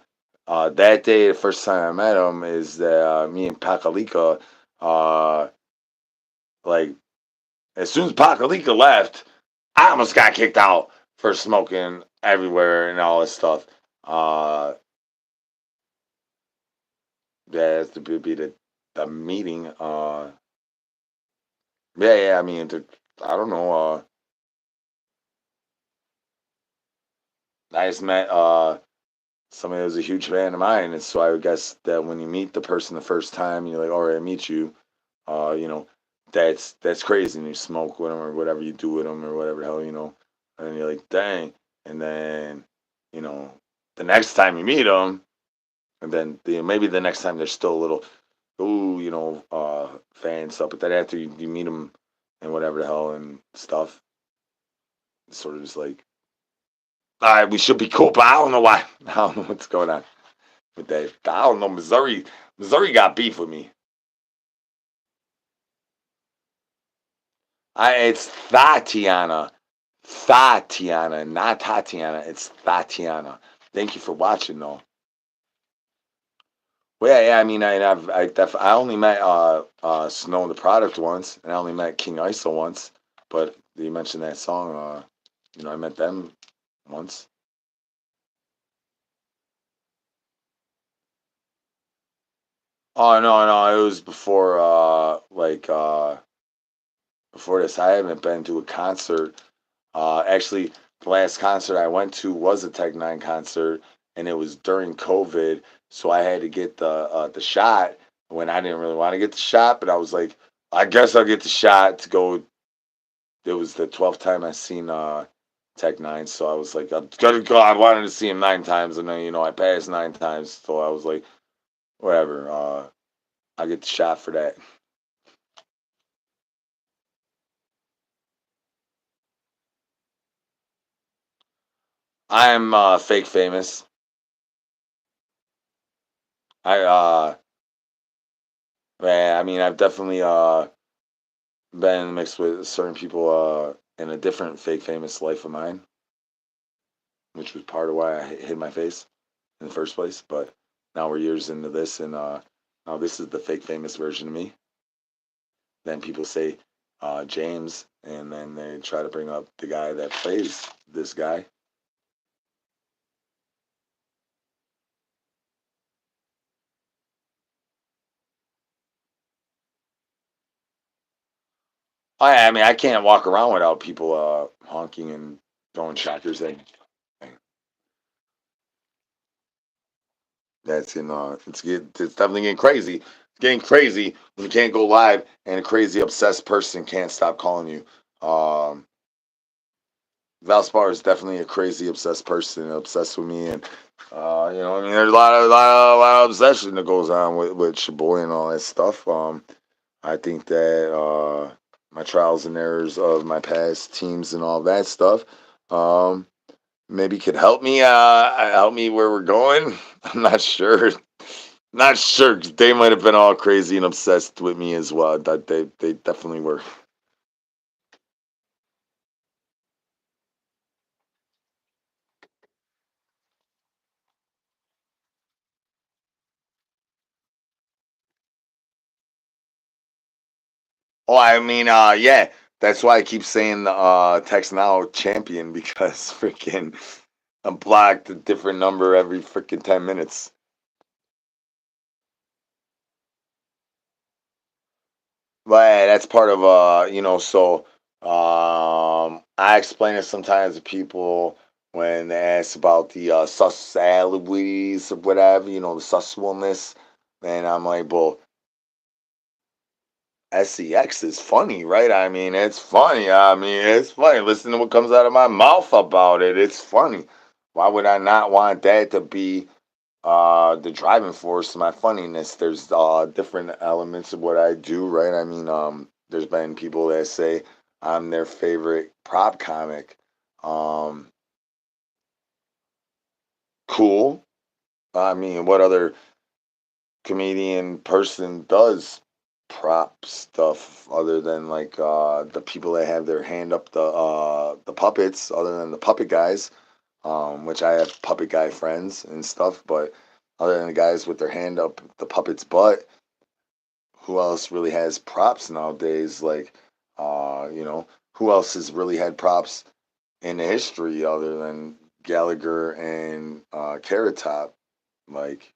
that day, the first time I met him is that me and Pakalika, uh, like as soon as Pakalika left, I almost got kicked out for smoking everywhere and all this stuff. Uh, yeah, that's to be the meeting. Yeah. I mean, I don't know. I just met somebody that was a huge fan of mine, and so I would guess that when you meet the person the first time, you're like, all right, I meet you. You know, that's crazy. And you smoke with them or whatever you do with them or whatever the hell, and you're like, dang. And then, you know, the next time you meet them, and then maybe the next time they're still a little, ooh, fan stuff. But then after you meet them and whatever the hell and stuff, it's sort of just like, all right, we should be cool, but I don't know why. I don't know what's going on with that. I don't know. Missouri got beef with me. It's Tatiana, not Tatiana. It's Tatiana. Thank you for watching, though. Well, yeah. I mean, I only met Snow the Product once, and I only met King Iso once. But you mentioned that song. I met them once. Oh no, it was before before this. I haven't been to a concert. Actually, the last concert I went to was a Tech Nine concert, and it was during COVID, so I had to get the shot when I didn't really want to get the shot, but I was like, I guess I'll get the shot to go. It was the 12th time I seen Tech Nine, so I was like, I'm gonna go. I wanted to see him 9 times, and then I passed 9 times, so I was like, whatever. I'll get the shot for that. I'm fake famous. I Man, I mean, I've definitely been mixed with certain people in a different fake famous life of mine, which was part of why I hid my face in the first place. But now we're years into this, and now this is the fake famous version of me. Then people say James, and then they try to bring up the guy that plays this guy. I mean, I can't walk around without people honking and throwing shockers at me. It's definitely getting crazy. It's getting crazy when you can't go live and a crazy obsessed person can't stop calling you. Valspar is definitely a crazy obsessed person, obsessed with me, and I mean, there's a lot of obsession that goes on with Shaboy and all that stuff. I think that my trials and errors of my past teams and all that stuff. maybe could help me where we're going. I'm not sure. Not sure. 'Cause they might have been all crazy and obsessed with me as well. That they definitely were. Oh, I mean, yeah. That's why I keep saying the text now champion because freaking I'm blocked a different number every freaking 10 minutes. But yeah, that's part of so I explain it sometimes to people when they ask about the susalities or whatever, the susfulness. And I'm like, well, sex is funny, right? I mean, it's funny. I mean, it's funny. Listen to what comes out of my mouth about it. It's funny. Why would I not want that to be the driving force of my funniness? There's different elements of what I do, right? I mean, there's been people that say I'm their favorite prop comic. Um, cool. I mean, what other comedian person does prop stuff other than like the people that have their hand up the puppets, other than the puppet guys, which I have puppet guy friends and stuff, but other than the guys with their hand up the puppet's butt, who else really has props nowadays? Like, who else has really had props in history other than Gallagher and Carrot Top? Like,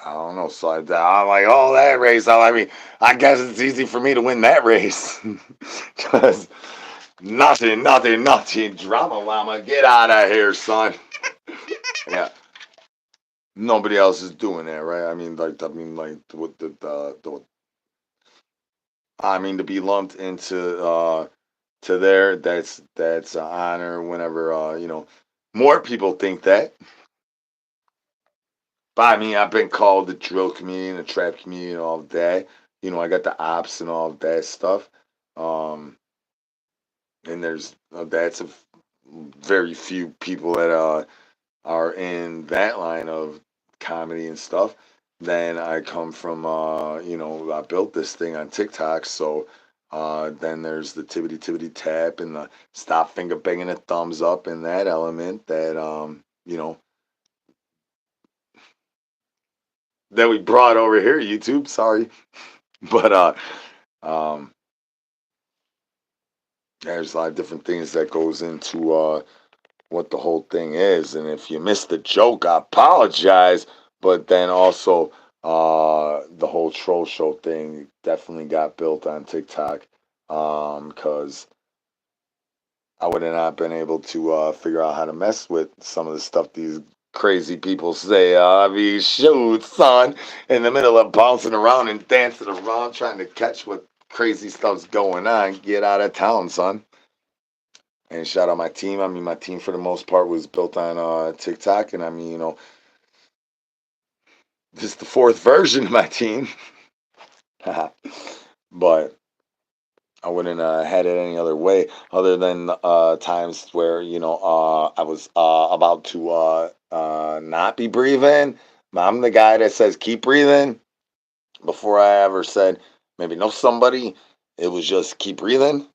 I don't know. So I'm like, oh, that race. I mean, I guess it's easy for me to win that race. Because nothing. Drama llama, get out of here, son. Yeah. Nobody else is doing that, right? I mean, like, what I mean, to be lumped into to there, that's an honor. Whenever more people think that. But I mean, I've been called the drill comedian, the trap comedian, all of that. I got the ops and all of that stuff. Um, and there's that's very few people that are in that line of comedy and stuff. Then I come from, I built this thing on TikTok. So then there's the tibbity tibbity tap and the stop finger banging a thumbs up and that element that, that we brought over here, YouTube. Sorry. But um, there's a lot of different things that goes into what the whole thing is. And if you missed the joke, I apologize. But then also, the whole troll show thing definitely got built on TikTok because I would have not been able to figure out how to mess with some of the stuff these crazy people say. I mean, shoot, son, in the middle of bouncing around and dancing around trying to catch what crazy stuff's going on, get out of town, son. And shout out my team. I mean, my team for the most part was built on TikTok, and I mean, this is the fourth version of my team. But I wouldn't had it any other way, other than times where I was about to not be breathing. I'm the guy that says keep breathing before I ever said maybe know somebody. It was just keep breathing.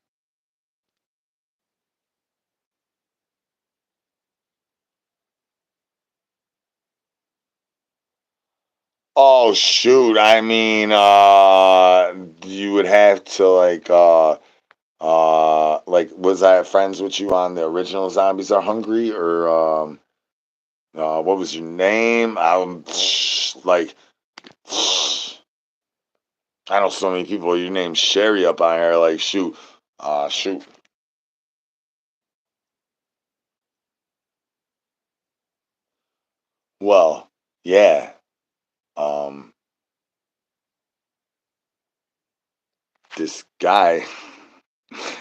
Oh shoot! I mean, you would have to like, was I friends with you on the original Zombies Are Hungry, or what was your name? I'm like, I know so many people. Your name's Sherry up on here. Like, shoot, shoot. Well, yeah. Um, this guy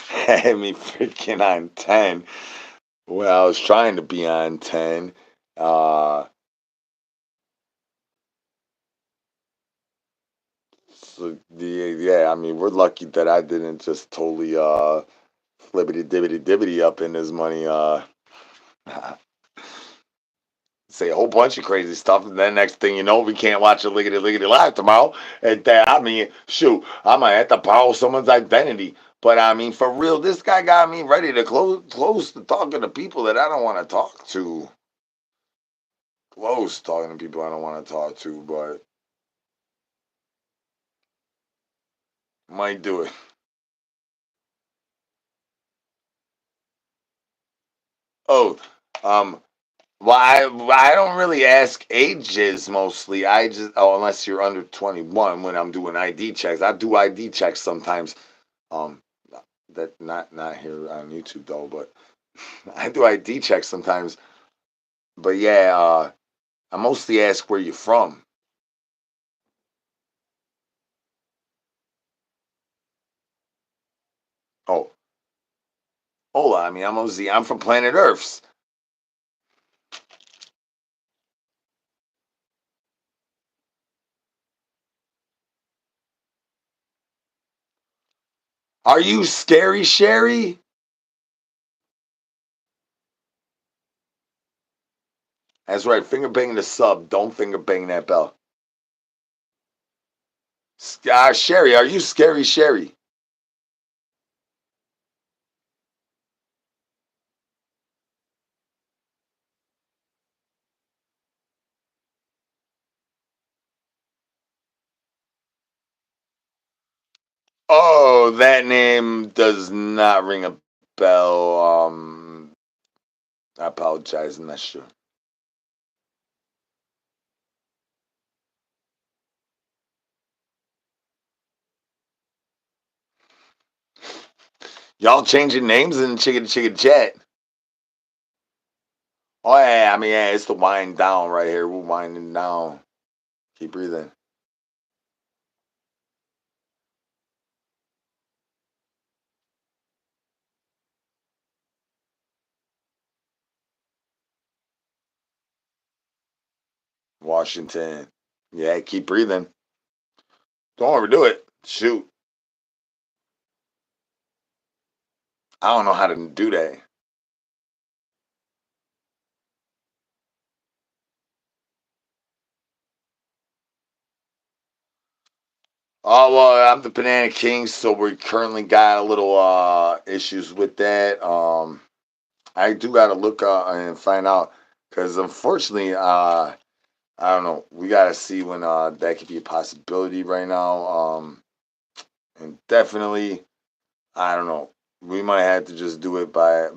had me freaking on 10. Well, I was trying to be on 10. Uh, so yeah, I mean, we're lucky that I didn't just totally flippity dibbity dibbity up in this money. Say a whole bunch of crazy stuff, and then next thing you know, we can't watch a liggity liggity live tomorrow. And that, I mean, shoot, I might have to borrow someone's identity. But I mean, for real, this guy got me ready to close to talking to people that I don't want to talk to. Close talking to people I don't want to talk to, but might do it. Oh, um, well, I don't really ask ages mostly. I just unless you're under 21 when I'm doing ID checks. I do ID checks sometimes. Um, that not here on YouTube though, but I do ID checks sometimes. But yeah, I mostly ask where you're from. Oh, hola, I mean I'm from planet Earth. Are you scary, Sherry? That's right. Finger bang the sub. Don't finger bang that bell. Sherry, are you scary, Sherry? Oh, that name does not ring a bell. I apologize. I'm not sure. Y'all changing names in Chicka Chat. Oh yeah, I mean yeah, it's the wind down right here. We're winding down. Keep breathing. Washington. Yeah, keep breathing. Don't overdo it. Shoot. I don't know how to do that. Oh well, I'm the Banana King, so we currently got a little issues with that. I do got to look and find out because unfortunately, I don't know. We got to see when that could be a possibility right now. And definitely, I don't know. We might have to just do it by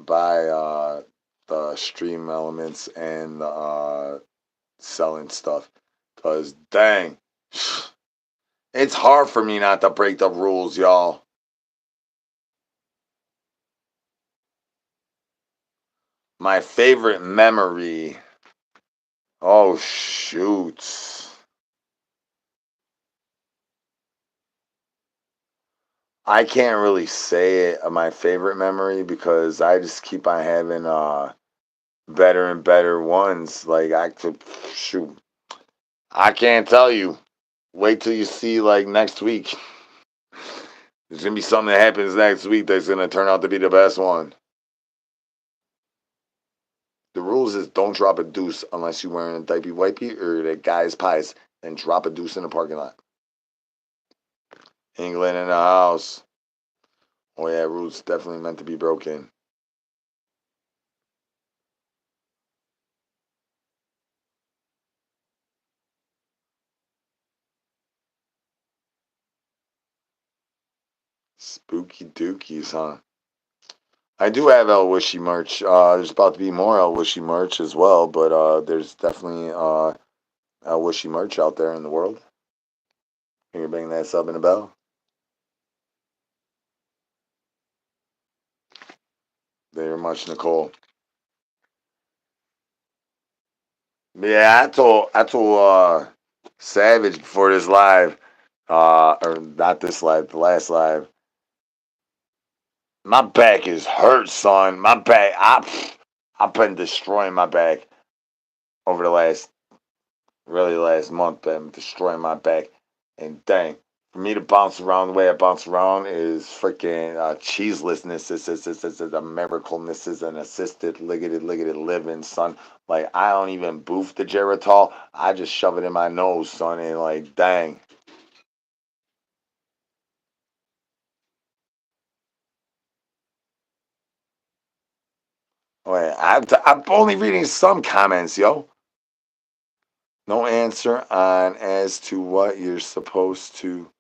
the stream elements and the selling stuff. Cause dang, it's hard for me not to break the rules, y'all. My favorite memory. Oh shoot. I can't really say it my favorite memory because I just keep on having better and better ones. Like I could shoot. I can't tell you. Wait till you see like next week. There's gonna be something that happens next week that's gonna turn out to be the best one. The rules is don't drop a deuce unless you're wearing a diaper wipey or that guy's pies. Then drop a deuce in the parking lot. England in the house. Oh yeah, rules definitely meant to be broken. Spooky dookies, huh? I do have El Wishy merch. There's about to be more El Wishy merch as well, but there's definitely El Wishy merch out there in the world. Can you bang that sub in a bell? Very much, Nicole. Yeah, I told Savage before this live, or not this live, the last live. My back is hurt, son. My back, I've been destroying my back over the last, really last month. Been destroying my back, and dang, For me to bounce around the way I bounce around is freaking cheeselessness. This is a miracle. This is an assisted liggity living, son. Like I don't even boof the Geritol. I just shove it in my nose, son, and like dang. Wait, I'm only reading some comments, yo. No answer on as to what you're supposed to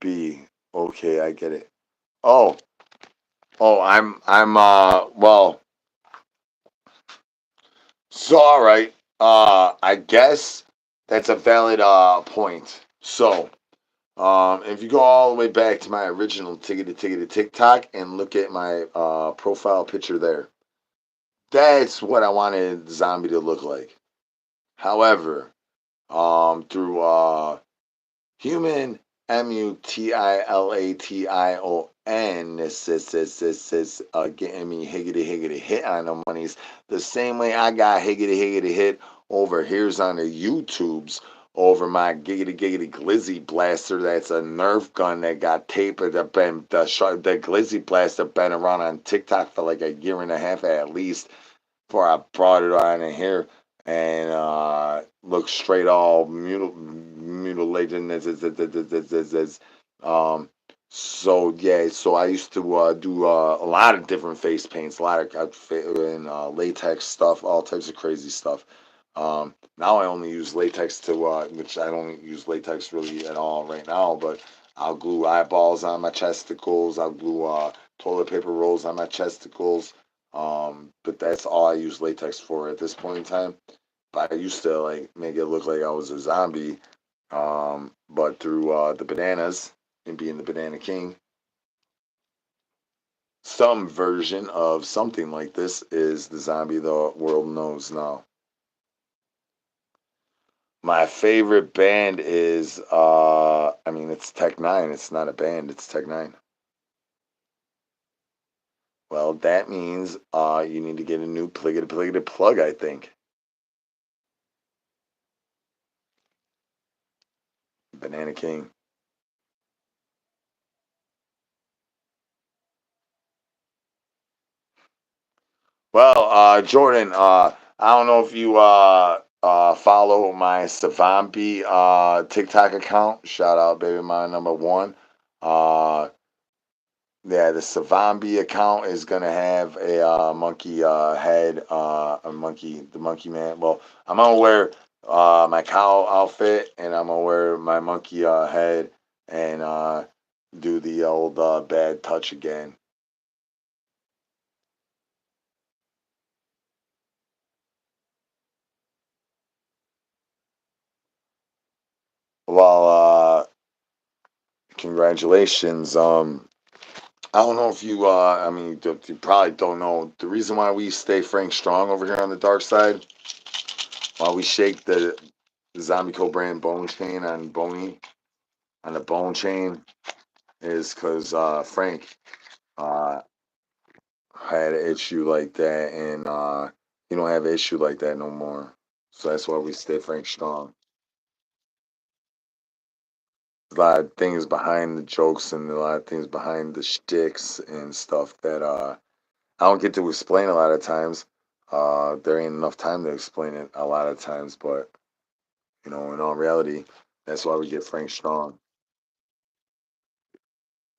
be. Okay, I get it. Oh, well, so all right. I guess that's a valid point. So, if you go all the way back to my original tickety TikTok and look at my profile picture there, that's what I wanted the zombie to look like. However, through human mutilation. This is getting me higgity hit on the monies. The same way I got higgity hit over here's on the YouTubes over my giggity glizzy blaster. That's a Nerf gun that got taped. The glizzy blaster been around on TikTok for like a year and a half at least before I brought it on in here and look straight all mutilated. Um, so yeah, so I used to do a lot of different face paints, a lot of and latex stuff, all types of crazy stuff. Now I only use latex to which I don't use latex really at all right now, but I'll glue eyeballs on my chesticles. I'll glue toilet paper rolls on my chesticles. But that's all I use latex for at this point in time. But I used to like make it look like I was a zombie. But through the bananas and being the banana king, some version of something like this is the zombie the world knows now. My favorite band is I mean it's Tech Nine. It's not a band, it's Tech Nine. Well, that means you need to get a new pliggity plug, I think. Banana King. Well, Jordan, I don't know if you follow my Savampi TikTok account. Shout out, baby, my number one. Uh, yeah, the Savambi account is gonna have a monkey head, a monkey, the monkey man. Well, I'm gonna wear my cow outfit, and I'm gonna wear my monkey head, and do the old bad touch again. Well, congratulations. I don't know if you, I mean, you probably don't know the reason why we stay Frank Strong over here on the dark side, while we shake the Zombie Co brand bone chain on Boney, on the bone chain, is because Frank uh, had an issue like that, and he don't have an issue like that no more. So that's why we stay Frank Strong. A lot of things behind the jokes and a lot of things behind the shticks and stuff that I don't get to explain a lot of times. There ain't enough time to explain it a lot of times, but in all reality, that's why we get Frank Strong.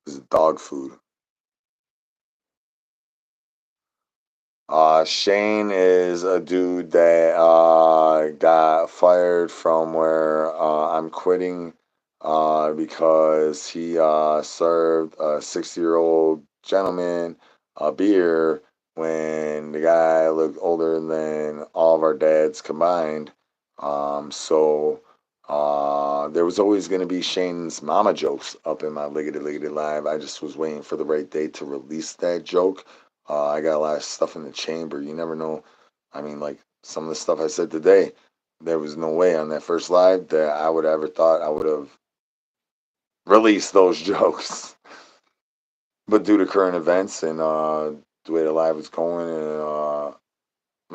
It's dog food. Shane is a dude that got fired from where I'm quitting because he served a 60-year-old gentleman a beer when the guy looked older than all of our dads combined. So there was always going to be Shane's mama jokes up in my Liggity Live. I just was waiting for the right day to release that joke. I got a lot of stuff in the chamber. You never know. I mean, like some of the stuff I said today, there was no way on that first live that I would ever thought I would have released those jokes. But due to current events and the way the live was going and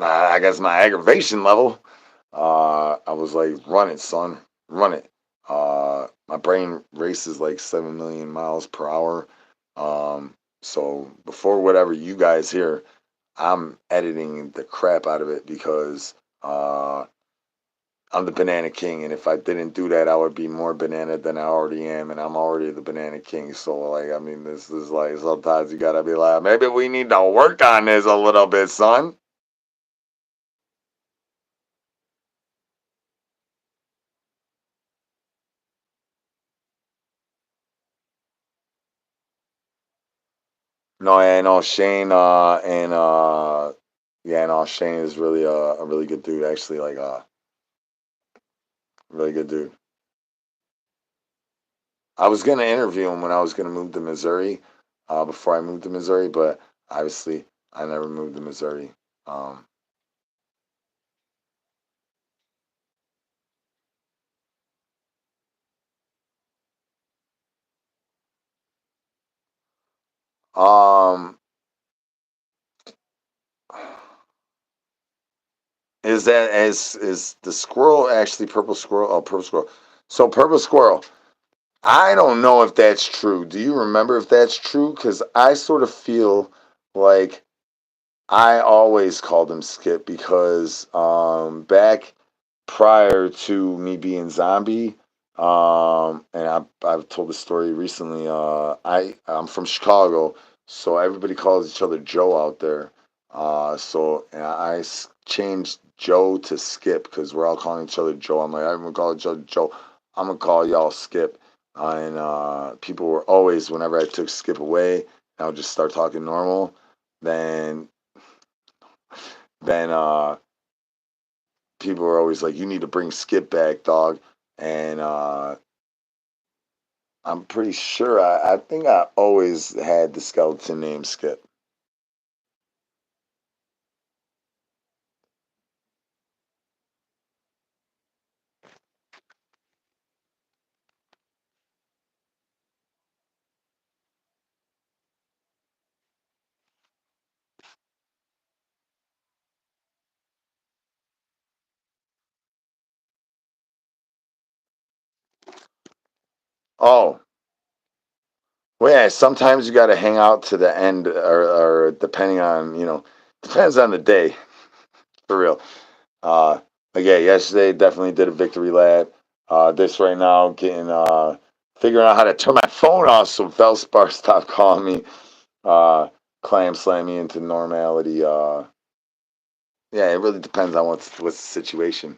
I guess my aggravation level, I was like, run it, son, run it. my brain races like 7 million miles per hour. So before whatever you guys hear, I'm editing the crap out of it because I'm the banana king, and if I didn't do that, I would be more banana than I already am, and I'm already the banana king. So, like, I mean, this is like sometimes you gotta be like, maybe we need to work on this a little bit, son. No, yeah, no, Shane, yeah, no, Shane is really a really good dude, actually, like, really good dude. I was gonna interview him when I was gonna move to Missouri, before I moved to Missouri, but obviously I never moved to Missouri. Um, um, is the squirrel actually purple squirrel? Oh, purple squirrel. So purple squirrel. I don't know if that's true. Do you remember if that's true? Because I sort of feel like I always called him Skip because back prior to me being zombie, and I've told the story recently. I'm from Chicago, so everybody calls each other Joe out there. So changed Joe to Skip because we're all calling each other Joe. I'm like, everyone call each other Joe. I'm gonna call y'all Skip. And people were always, whenever I took Skip away, I would just start talking normal. Then then people were always like, "You need to bring Skip back, dog." And I'm pretty sure I think I always had the skeleton name Skip. Oh, well, yeah. Sometimes you got to hang out to the end, or depending on depends on the day, for real. Uh, like yeah, yesterday definitely did a victory lap. This right now getting figuring out how to turn my phone off so Velspar stopped calling me. Uh, Clam slam me into normality. Yeah, it really depends on what's the situation.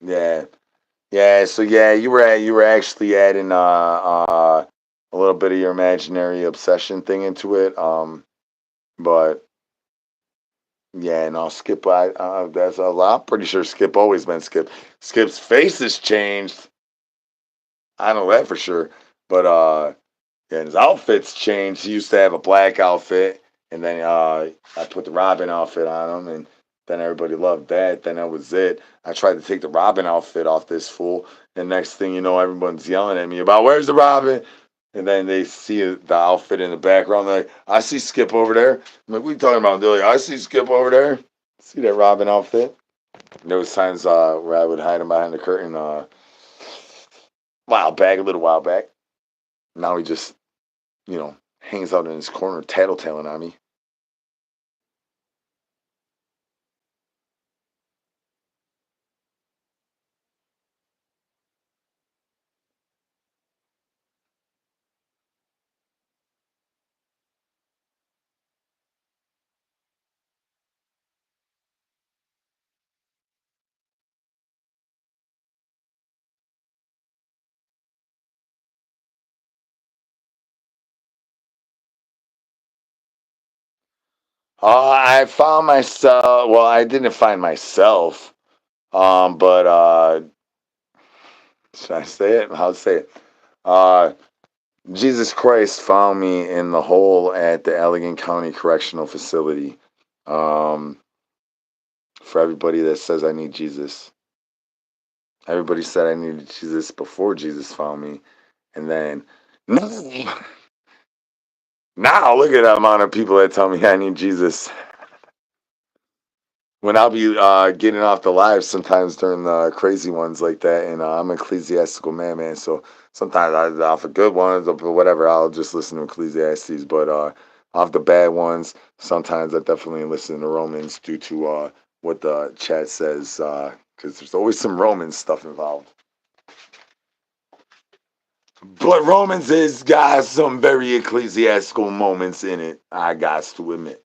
Yeah, yeah. So yeah, you were actually adding a little bit of your imaginary obsession thing into it. But yeah, no, Skip. I'm pretty sure Skip always been Skip. Skip's face has changed. I know that for sure. But and his outfits changed. He used to have a black outfit, and then I put the Robin outfit on him, and then everybody loved that. Then that was it. I tried to take the Robin outfit off this fool, and next thing you know, everyone's yelling at me about where's the Robin, and then they see the outfit in the background. They're like, I see Skip over there. I'm like, what are you talking about? They're like, I see Skip over there. See that Robin outfit? There was times where I would hide him behind the curtain. A little while back. Now he just hangs out in his corner tattletaling on me. I found myself. Well, I didn't find myself. But should I say it? How to say it? Uh, Jesus Christ found me in the hole at the Allegan County Correctional Facility. Um, for everybody that says I need Jesus, everybody said I needed Jesus before Jesus found me, and then now, now look at the amount of people that tell me I need Jesus. when I'll be getting off the live sometimes during the crazy ones like that, and I'm an ecclesiastical man, so sometimes off the good ones or whatever, I'll just listen to Ecclesiastes, but off the bad ones, sometimes I definitely listen to Romans due to what the chat says, because there's always some Roman stuff involved. But Romans has got some very ecclesiastical moments in it, I got to admit.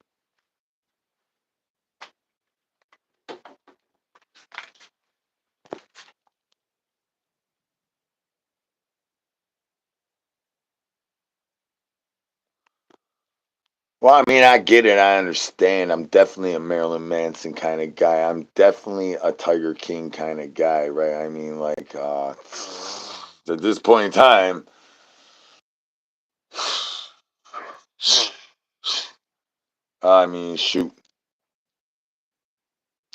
Well, I mean, I get it. I understand. I'm definitely a Marilyn Manson kind of guy. I'm definitely a Tiger King kind of guy, right? I mean, like, at this point in time, I mean, shoot,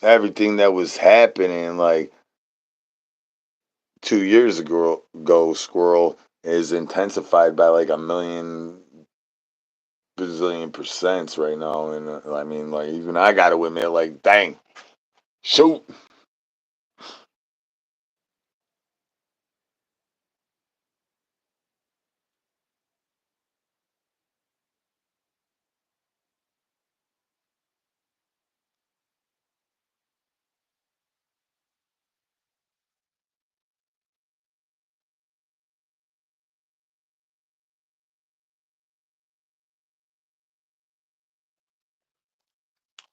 everything that was happening like 2 years ago, Squirrel, is intensified by like a million bazillion percents right now. And I mean, like, even I got to admit, like, dang, shoot.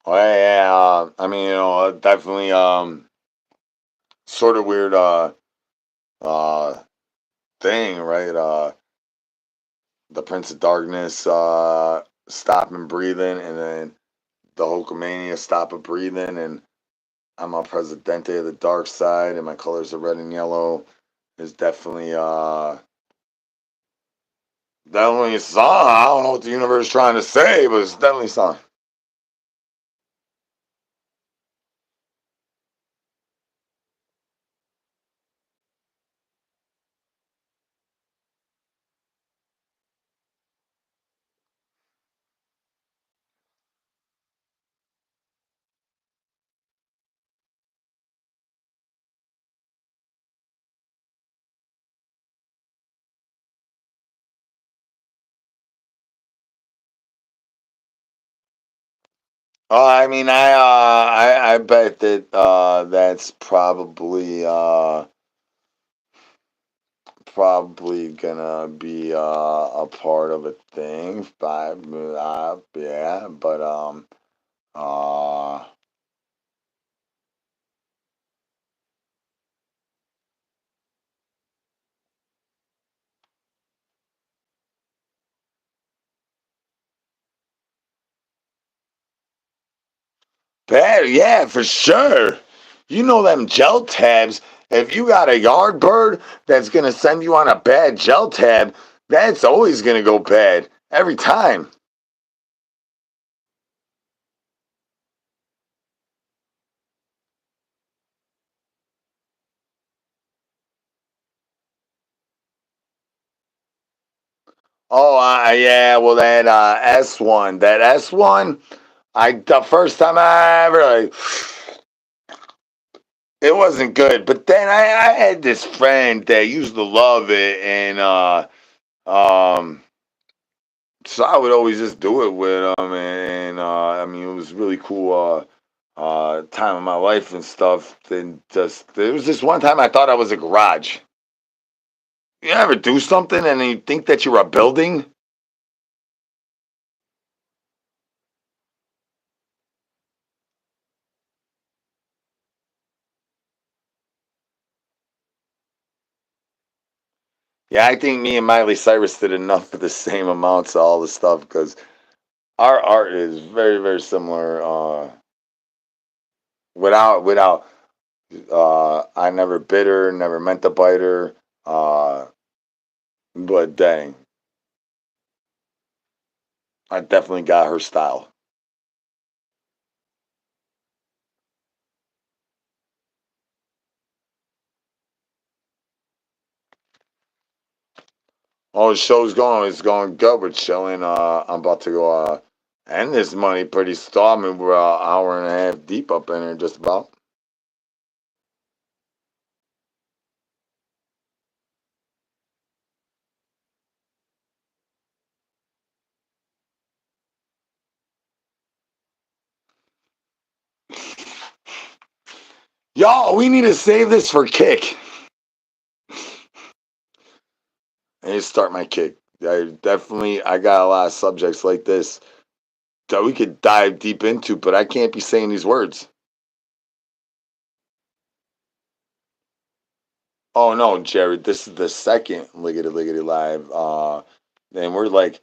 Oh, yeah, I mean, definitely sort of weird uh thing, right? The Prince of Darkness stopping breathing, and then the Hulkamania stopping breathing, and I'm a Presidente of the dark side, and my colors are red and yellow. Is definitely a song. I don't know what the universe is trying to say, but it's definitely a song. Oh, I mean, I bet that that's probably gonna be a part of a thing. But yeah, but uh, bad, yeah, for sure. You know them gel tabs. If you got a yard bird that's gonna send you on a bad gel tab, that's always gonna go bad every time. Oh, yeah. Well, that S one, I the first time I ever like, it wasn't good. But then I had this friend that used to love it, and um, so I would always just do it with him, and I mean, it was really cool. Time of my life and stuff. Then just there was this one time I thought I was a garage. You ever do something and you think that you're a building? Yeah, I think me and Miley Cyrus did enough of the same amounts of all the stuff because our art is very, very similar. Without, I never bit her, never meant to bite her. Uh, but dang, I definitely got her style. Oh, the show's going. It's going good. We're chilling. I'm about to go And this money pretty stall. I mean, we're an hour and a half deep up in here, just about. Y'all, we need to save this for kick. I need to start my kick. I got a lot of subjects like this that we could dive deep into, but I can't be saying these words. Oh no, Jared, this is the second Liggity Liggity Live. And we're like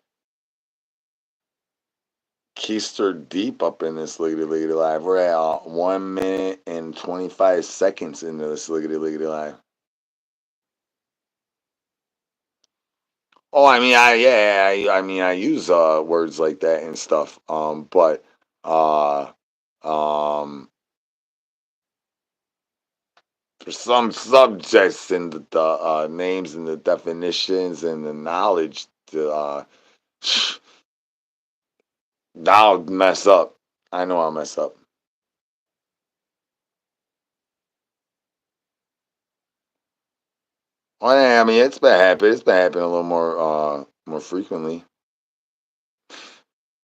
keister deep up in this Liggity Liggity Live. We're at 1 minute and 25 seconds into this Liggity Liggity Live. Oh, I mean, I use words like that and stuff. But uh, um, for some subjects and the names and the definitions and the knowledge, I'll mess up. I know I'll mess up. Well, yeah, I mean, it's been happening. It's been happening a little more frequently.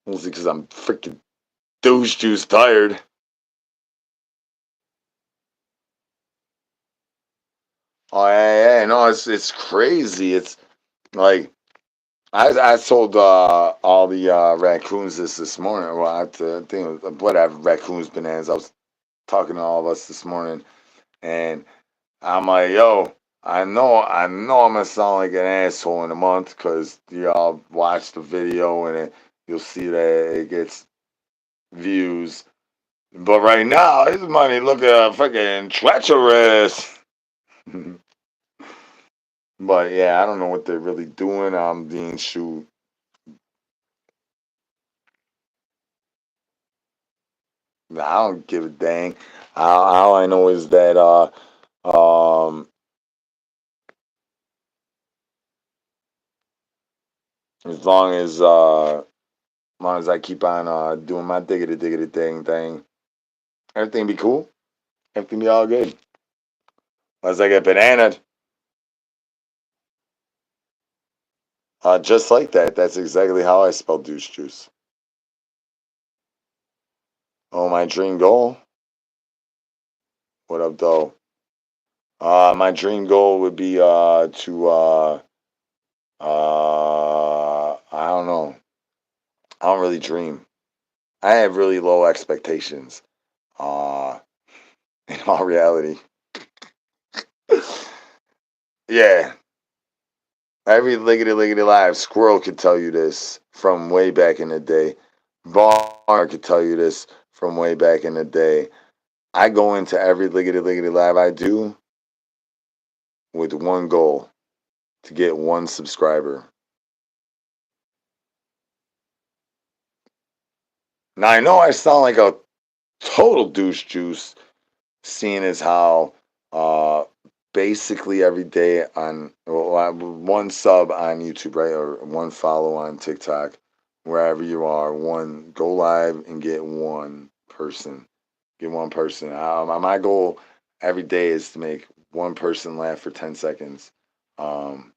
Mostly because I'm freaking douche juice tired. Oh yeah, no, it's crazy. It's like I told all the raccoons this morning. Well, I think it was, whatever, raccoons, bananas. I was talking to all of us this morning, and I'm like, yo, I know, I'm gonna sound like an asshole in a month because y'all watch the video and you'll see that it gets views. But right now, his money looking freaking treacherous. But yeah, I don't know what they're really doing. I'm being shoot. I don't give a dang. All I know is that um as long as I keep on doing my diggity diggity thing, everything be cool. Everything be all good. Unless I get bananaed. Just like that. That's exactly how I spell douche juice. Oh, my dream goal. What up, though? My dream goal would be to I don't know. I don't really dream. I have really low expectations. Uh, in all reality, yeah. Every liggity liggity live squirrel could tell you this from way back in the day. Bar could tell you this from way back in the day. I go into every liggity liggity live I do with one goal to get one subscriber. Now I know I sound like a total douche juice, seeing as how uh, basically every day on one sub on YouTube, right, or one follow on TikTok, wherever you are, one go live and get one person, get one person. My goal every day is to make one person laugh for 10 seconds. Um,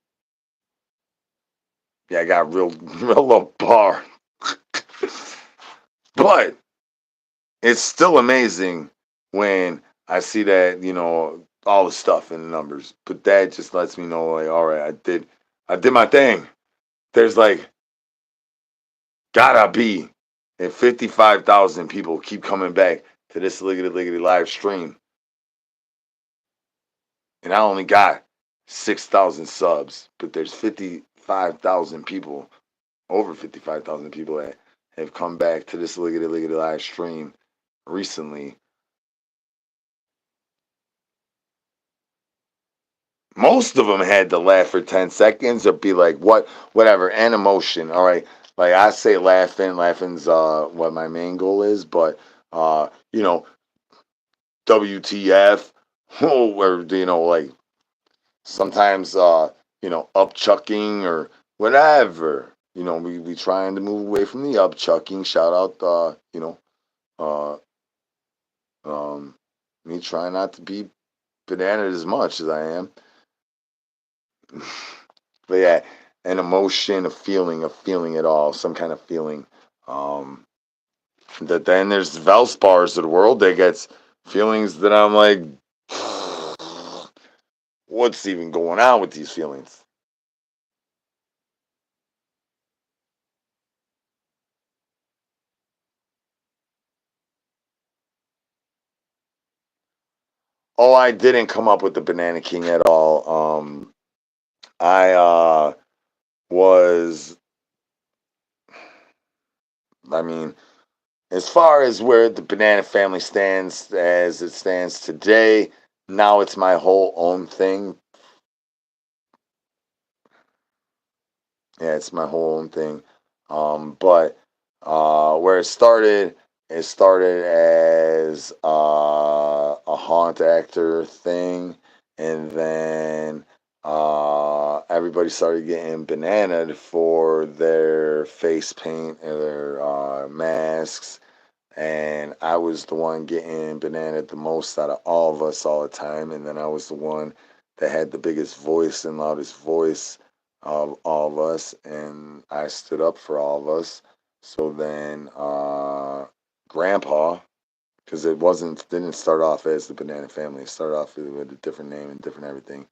yeah, I got real real low bar, but it's still amazing when I see that, all the stuff in the numbers. But that just lets me know, like, all right, I did my thing. There's like gotta be, and 55,000 people keep coming back to this liggity liggity live stream, and I only got 6,000 subs, but there's 55,000 people, over 55,000 people that have come back to this liggity liggity live stream recently. Most of them had to laugh for 10 seconds or be like, whatever, and emotion. All right. Like I say laughing's what my main goal is, but you know, WTF, or like sometimes upchucking or whatever. we trying to move away from the upchucking. Shout out, uh, me trying not to be bananas as much as I am. But yeah, an emotion, a feeling it all, some kind of feeling. Um, that then there's Valspars of the world that gets feelings that I'm like, what's even going on with these feelings? Oh, I didn't come up with the Banana King at all. I was, I mean, as far as where the banana family stands as it stands today, now it's my whole own thing. Yeah, it's my whole own thing. But where it started as a haunt actor thing, and then everybody started getting bananaed for their face paint and their masks, and I was the one getting bananaed the most out of all of us all the time, and then I was the one that had the biggest voice and loudest voice of all of us, and I stood up for all of us. So then, Grandpa, because it didn't start off as the Banana Family. It started off with a different name and different everything.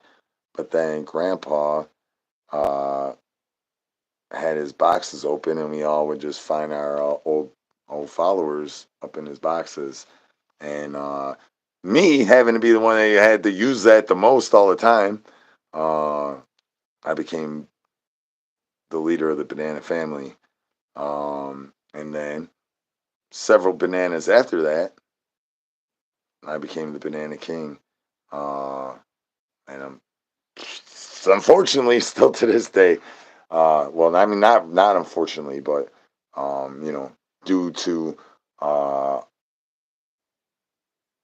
But then Grandpa uh, had his boxes open, and we all would just find our old followers up in his boxes. And me having to be the one that had to use that the most all the time, uh, I became the leader of the banana family. And then several bananas after that, I became the banana king. Uh, and I'm unfortunately still to this day. Well, I mean, not unfortunately, but due to uh,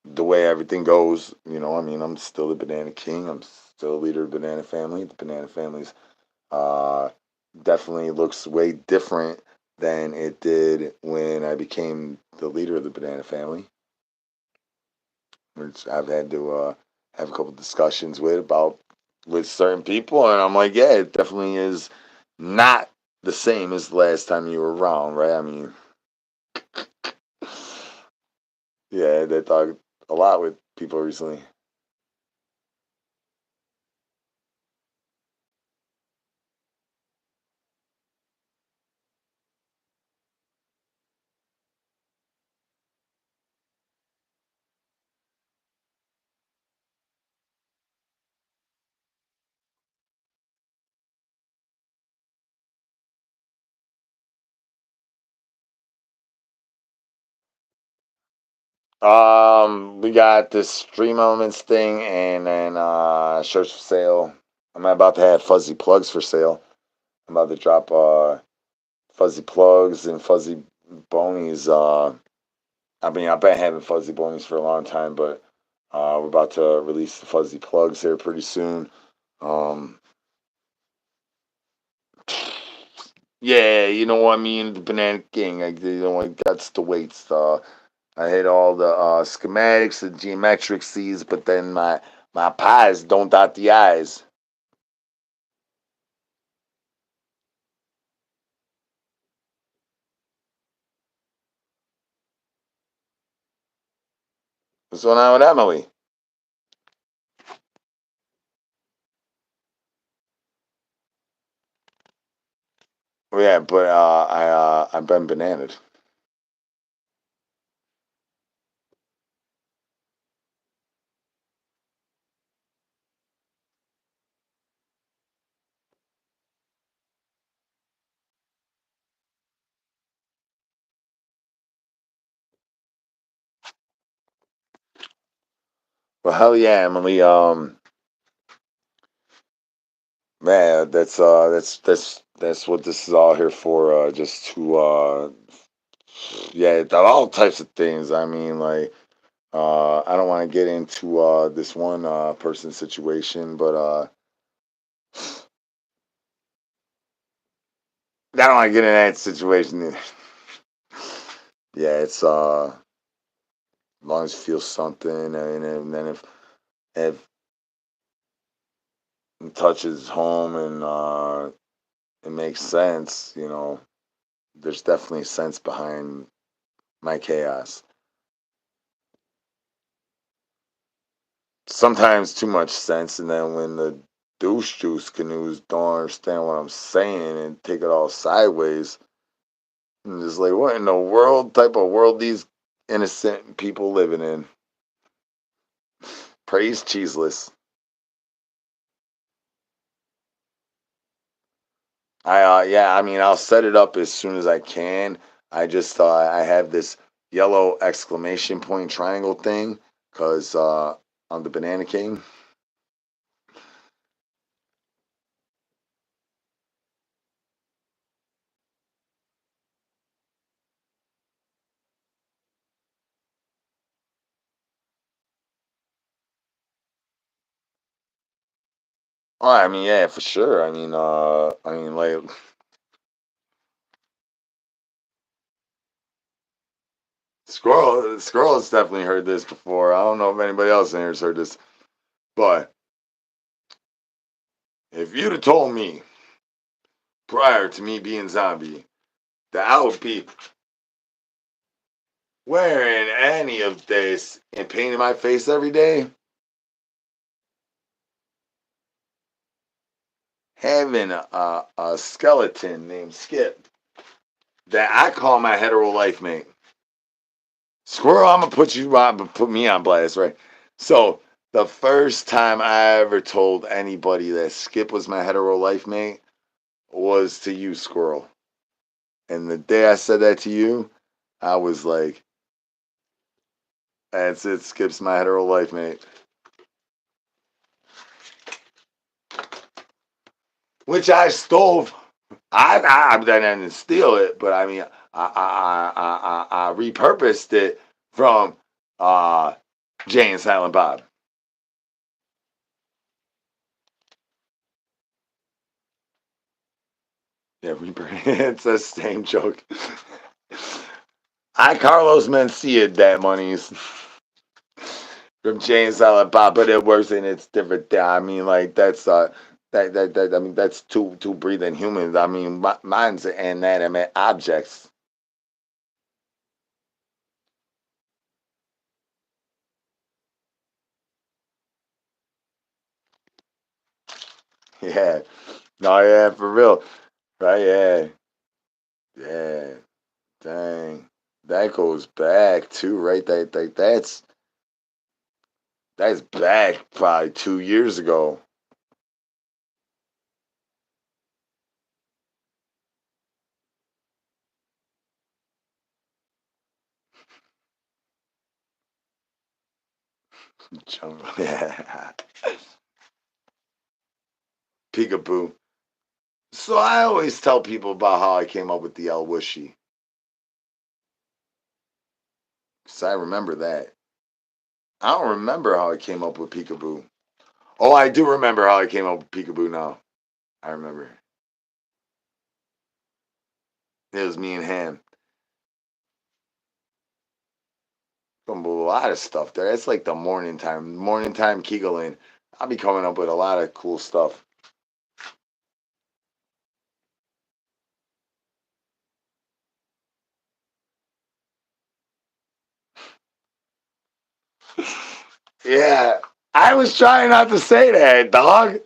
the way everything goes, I mean, I'm still the banana king. I'm still a leader of the banana family. The banana family's uh, definitely looks way different than it did when I became the leader of the banana family, which I've had to have a couple discussions with certain people, and I'm like, yeah, it definitely is not the same as the last time you were around, right? I mean, yeah, they talk a lot with people recently. We got this Stream Elements thing, and then shirts for sale. I'm about to have fuzzy plugs for sale. I'm about to drop fuzzy plugs and fuzzy bonies. I mean, I've been having fuzzy bonies for a long time, but we're about to release the fuzzy plugs here pretty soon. Um, yeah, you know what I mean. The Banana King, I got the weights. I hit all the schematics, the geometric C's, but then my pies don't dot the I's. What's going on with Emily? Yeah, but I've been bananaed. Well, hell yeah, Emily. Man, that's what this is all here for. Just to yeah, all types of things. I mean, like I don't want to get into this one person situation, but I don't want to get in that situation either. Yeah, it's as long as you feel something, and then if it touches home and it makes sense, there's definitely sense behind my chaos. Sometimes too much sense, and then when the douche juice canoes don't understand what I'm saying and take it all sideways, I'm just like, what in the world type of world these innocent people living in? Praise cheeseless. Yeah, I mean, I'll set it up as soon as I can. I just I have this yellow exclamation point triangle thing because on the Banana King. Oh, I mean, yeah, for sure. I mean, like, Squirrel has definitely heard this before. I don't know if anybody else in here has heard this, but if you'd have told me prior to me being zombie that I would be wearing any of this and painting my face every day, having a skeleton named Skip that I call my hetero life mate. Squirrel, I'm gonna put me on blast, right? So the first time I ever told anybody that Skip was my hetero life mate was to you, Squirrel. And the day I said that to you, I was like, that's it, Skip's my hetero life mate. Which I stole. I didn't steal it, but I mean, I repurposed it from Jay and Silent Bob. Yeah, it's the same joke. I Carlos Mencia that money's from Jay and Silent Bob, but it works and it's different. I mean, like that's that I mean that's two breathing humans. I mean, mine's inanimate objects. Yeah, no, yeah, for real, right? Yeah, yeah. Dang, that goes back too, right? That's back probably 2 years ago. Jungle, yeah. Peekaboo. So I always tell people about how I came up with the El Wishy. Cause I remember that. I don't remember how I came up with Peekaboo. Oh, I do remember how I came up with Peekaboo now. I remember. It was me and Ham. From a lot of stuff there. It's like the morning time Kegeling. I'll be coming up with a lot of cool stuff. Yeah, I was trying not to say that, dog.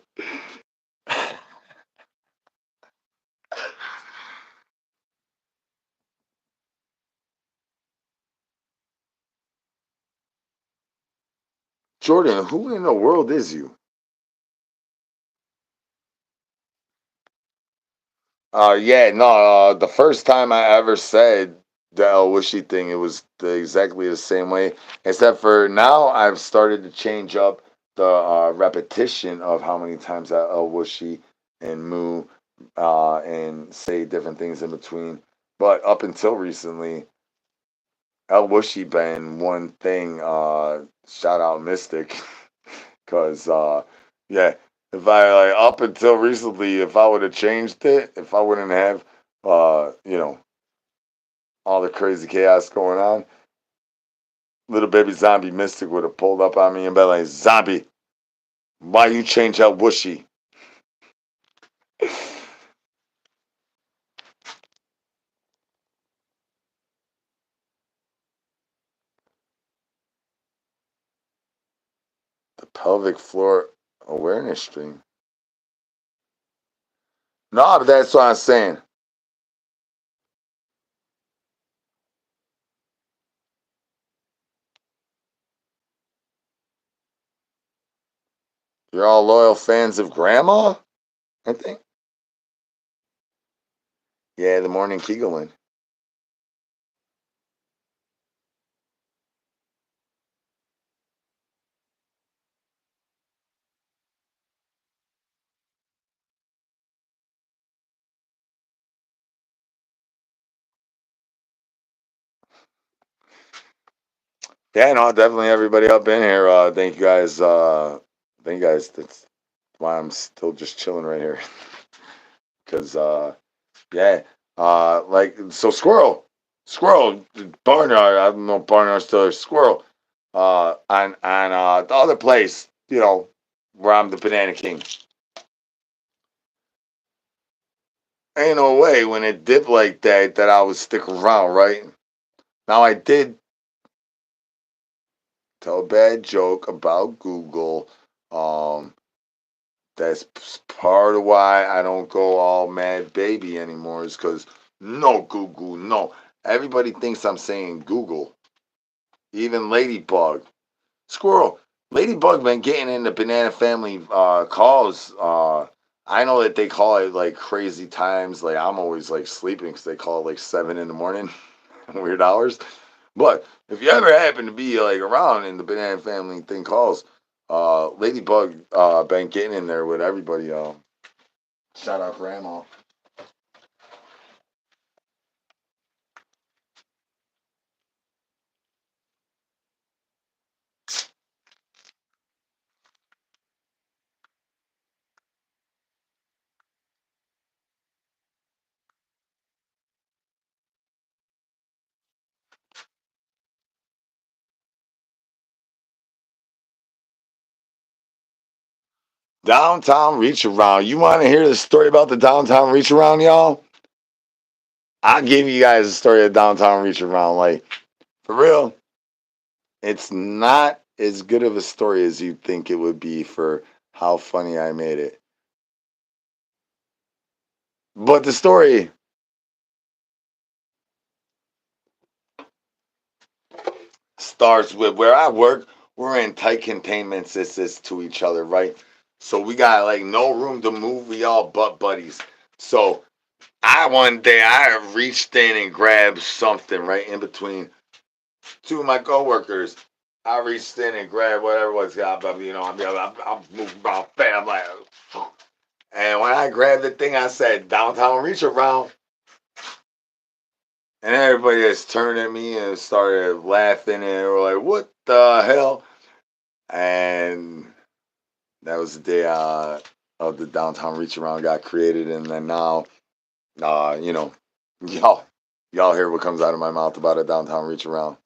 Jordan, who in the world is you? Yeah, no, the first time I ever said the El Wishy thing, it was exactly the same way, except for now I've started to change up the repetition of how many times I El Wishy and moo and say different things in between. But up until recently, El Wishy been one thing. Shout out Mystic. Cause yeah, if I like up until recently, if I would have changed it, if I wouldn't have you know, all the crazy chaos going on, little baby zombie mystic would have pulled up on me and been like, "Zombie, why you change out Whooshy?" The pelvic floor awareness stream. No, but that's what I'm saying. You're all loyal fans of Grandma, I think. Yeah, the morning Kegelin. Yeah, no, definitely everybody up in here. Thank you guys. Thank you guys. That's why I'm still just chilling right here. Cause yeah, like so squirrel, barnyard. I don't know barnyard still or squirrel. On the other place, where I'm the banana king. Ain't no way when it dipped like that I would stick around, right? Now I did tell a bad joke about Google. Um, that's part of why I don't go all mad baby anymore. Is because no Google, no. Everybody thinks I'm saying Google. Even Ladybug, Squirrel. Ladybug been getting in the Banana Family calls. I know that they call it like crazy times. Like I'm always like sleeping because they call it like 7 in the morning, weird hours. But if you ever happen to be like around and the Banana Family thing calls, Ladybug been getting in there with everybody. Shout out Grandma. Downtown reach around. You want to hear the story about the downtown reach around, y'all? I'll give you guys a story of downtown reach around. Like, for real, it's not as good of a story as you'd think it would be for how funny I made it. But the story starts with where I work. We're in tight containment systems to each other, right? So we got like no room to move. We all butt buddies. So one day I reached in and grabbed something right in between two of my coworkers. I reached in and grabbed whatever was, I'm moving around fast. I'm like, and when I grabbed the thing, I said, "Downtown reach around." And everybody just turned at me and started laughing and they were like, "What the hell?" And that was the day of the downtown reach around got created. And then now, uh, you know, y'all, y'all hear what comes out of my mouth about a downtown reach around.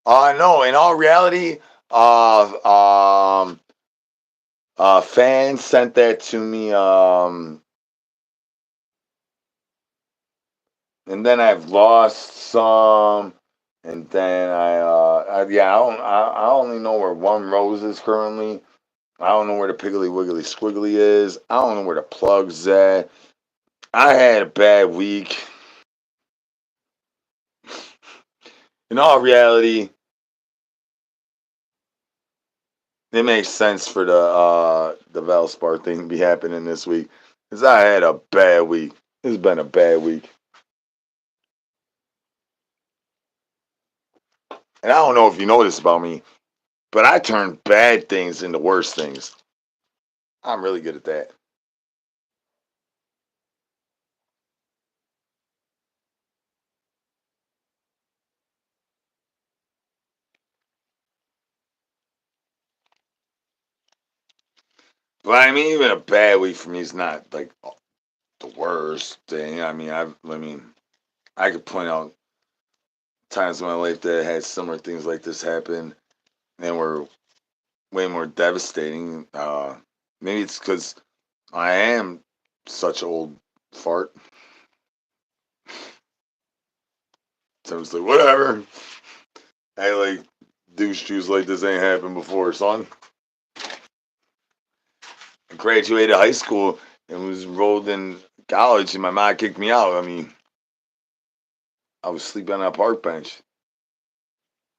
No, in all reality, fans sent that to me, and then I've lost some, and then I only know where One Rose is currently. I don't know where the Piggly Wiggly Squiggly is. I don't know where the plug's at. I had a bad week. In all reality, it makes sense for the Valspar thing to be happening this week. Because I had a bad week. It's been a bad week. And I don't know if you know this about me, but I turn bad things into worse things. I'm really good at that. But I mean, even a bad week for me is not like the worst thing. I could point out times in my life that had similar things like this happen and were way more devastating. Maybe it's because I am such old fart. So I'm just like, whatever. I like douche juice like this ain't happened before, son. I graduated high school and was enrolled in college, and my mom kicked me out. I mean, I was sleeping on a park bench.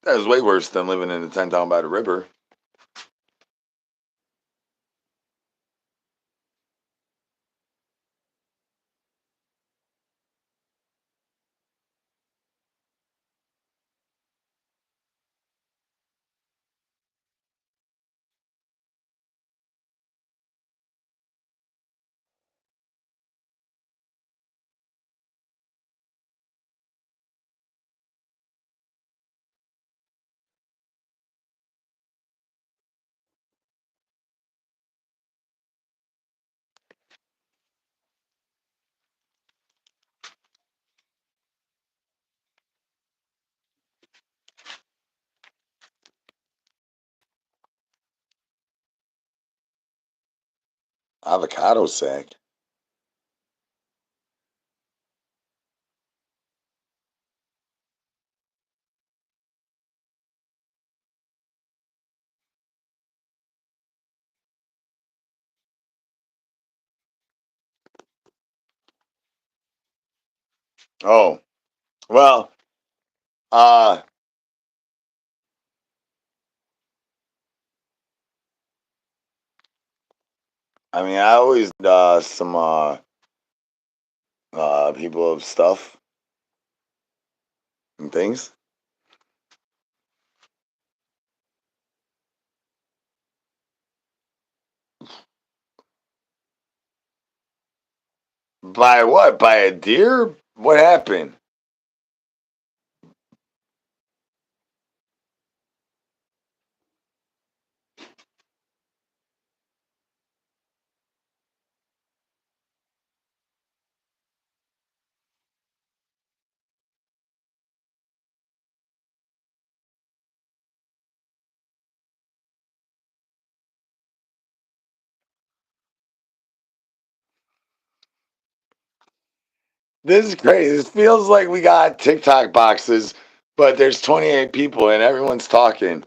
That was way worse than living in a tent down by the river. Avocado sack. Oh, well, uh, I mean, I always some people of stuff and things. By what? By a deer? What happened? This is crazy. This feels like we got TikTok boxes, but there's 28 people and everyone's talking.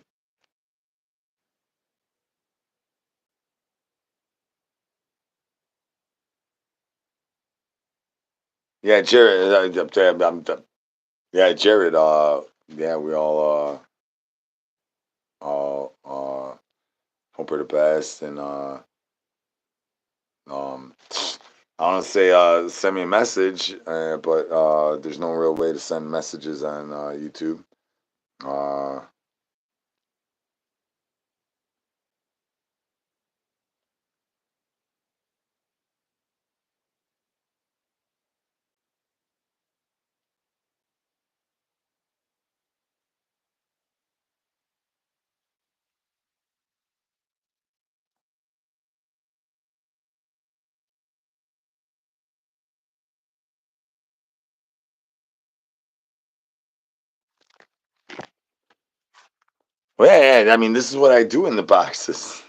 Yeah, Jared. Yeah, Jared. Yeah, we all hope for the best, and um, I want to say send me a message, but there's no real way to send messages on YouTube. Uh, well, yeah, I mean, this is what I do in the boxes.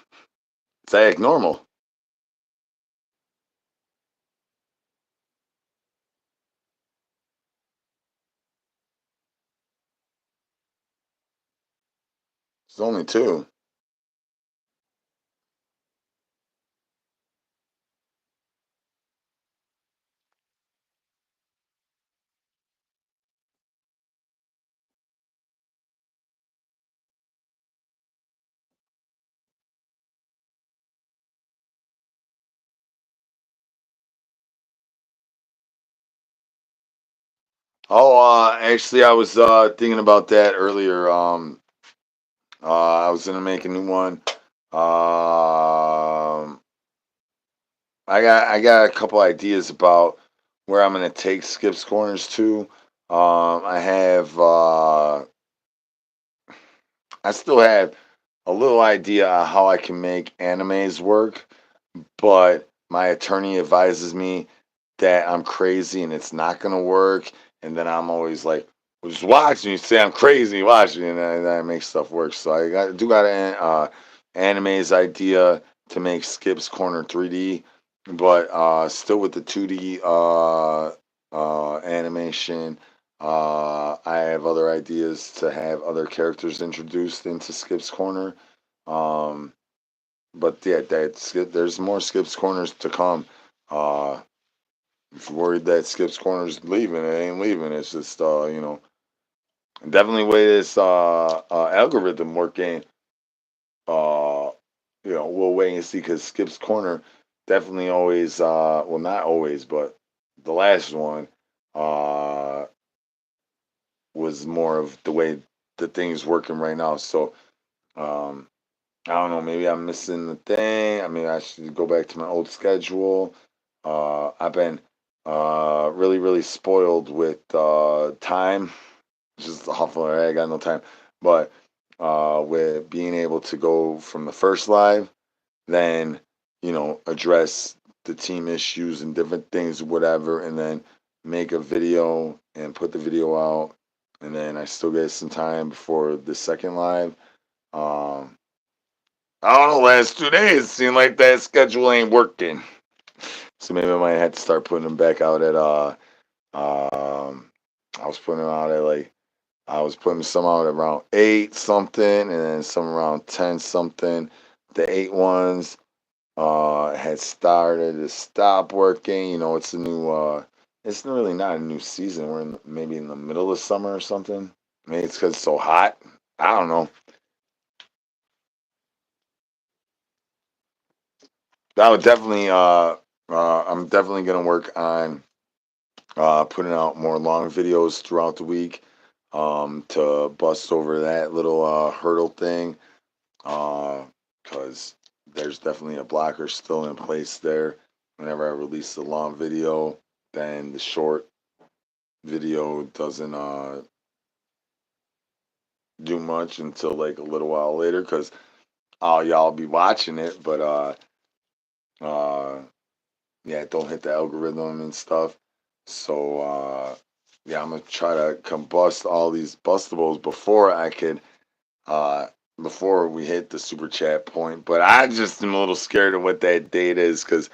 It's like normal. It's only two. Oh, actually, I was thinking about that earlier. I was gonna make a new one. Um, I got a couple ideas about where I'm gonna take Skip's Corners to. I have I still have a little idea on how I can make animes work. but my attorney advises me that I'm crazy and it's not gonna work. And then I'm always like, well, just watch me. You say I'm crazy, watch me, and that makes stuff work. So do got an anime's idea to make Skip's Corner 3D, but still with the 2D animation. I have other ideas to have other characters introduced into Skip's Corner. Um, but yeah, there's more Skip's Corners to come. Uh, if you're worried that Skip's Corner's leaving, it ain't leaving. It's just definitely way this algorithm working. Uh, we'll wait and see because Skip's Corner definitely always well not always, but the last one uh was more of the way the thing's working right now. So um I don't know, maybe I'm missing the thing. I mean, I should go back to my old schedule. I've been really, really spoiled with time. Just awful. I got no time. But with being able to go from the first live, then, address the team issues and different things, whatever, and then make a video and put the video out. And then I still get some time before the second live. Um, I don't know, last 2 days seem like that schedule ain't working. So maybe I might have to start putting them back out at I was putting them out at like I was putting some out around 8 something and then some around 10 something. The 8 ones had started to stop working. It's a new it's really not a new season. We're maybe in the middle of summer or something. Maybe it's because it's so hot. I don't know. That would definitely I'm definitely gonna work on putting out more long videos throughout the week to bust over that little hurdle thing because there's definitely a blocker still in place there. Whenever I release the long video, then the short video doesn't do much until like a little while later because y'all be watching it, but uh, yeah, don't hit the algorithm and stuff. So yeah, I'm gonna try to combust all these bustables before I could uh before we hit the super chat point. But I just am a little scared of what that date is because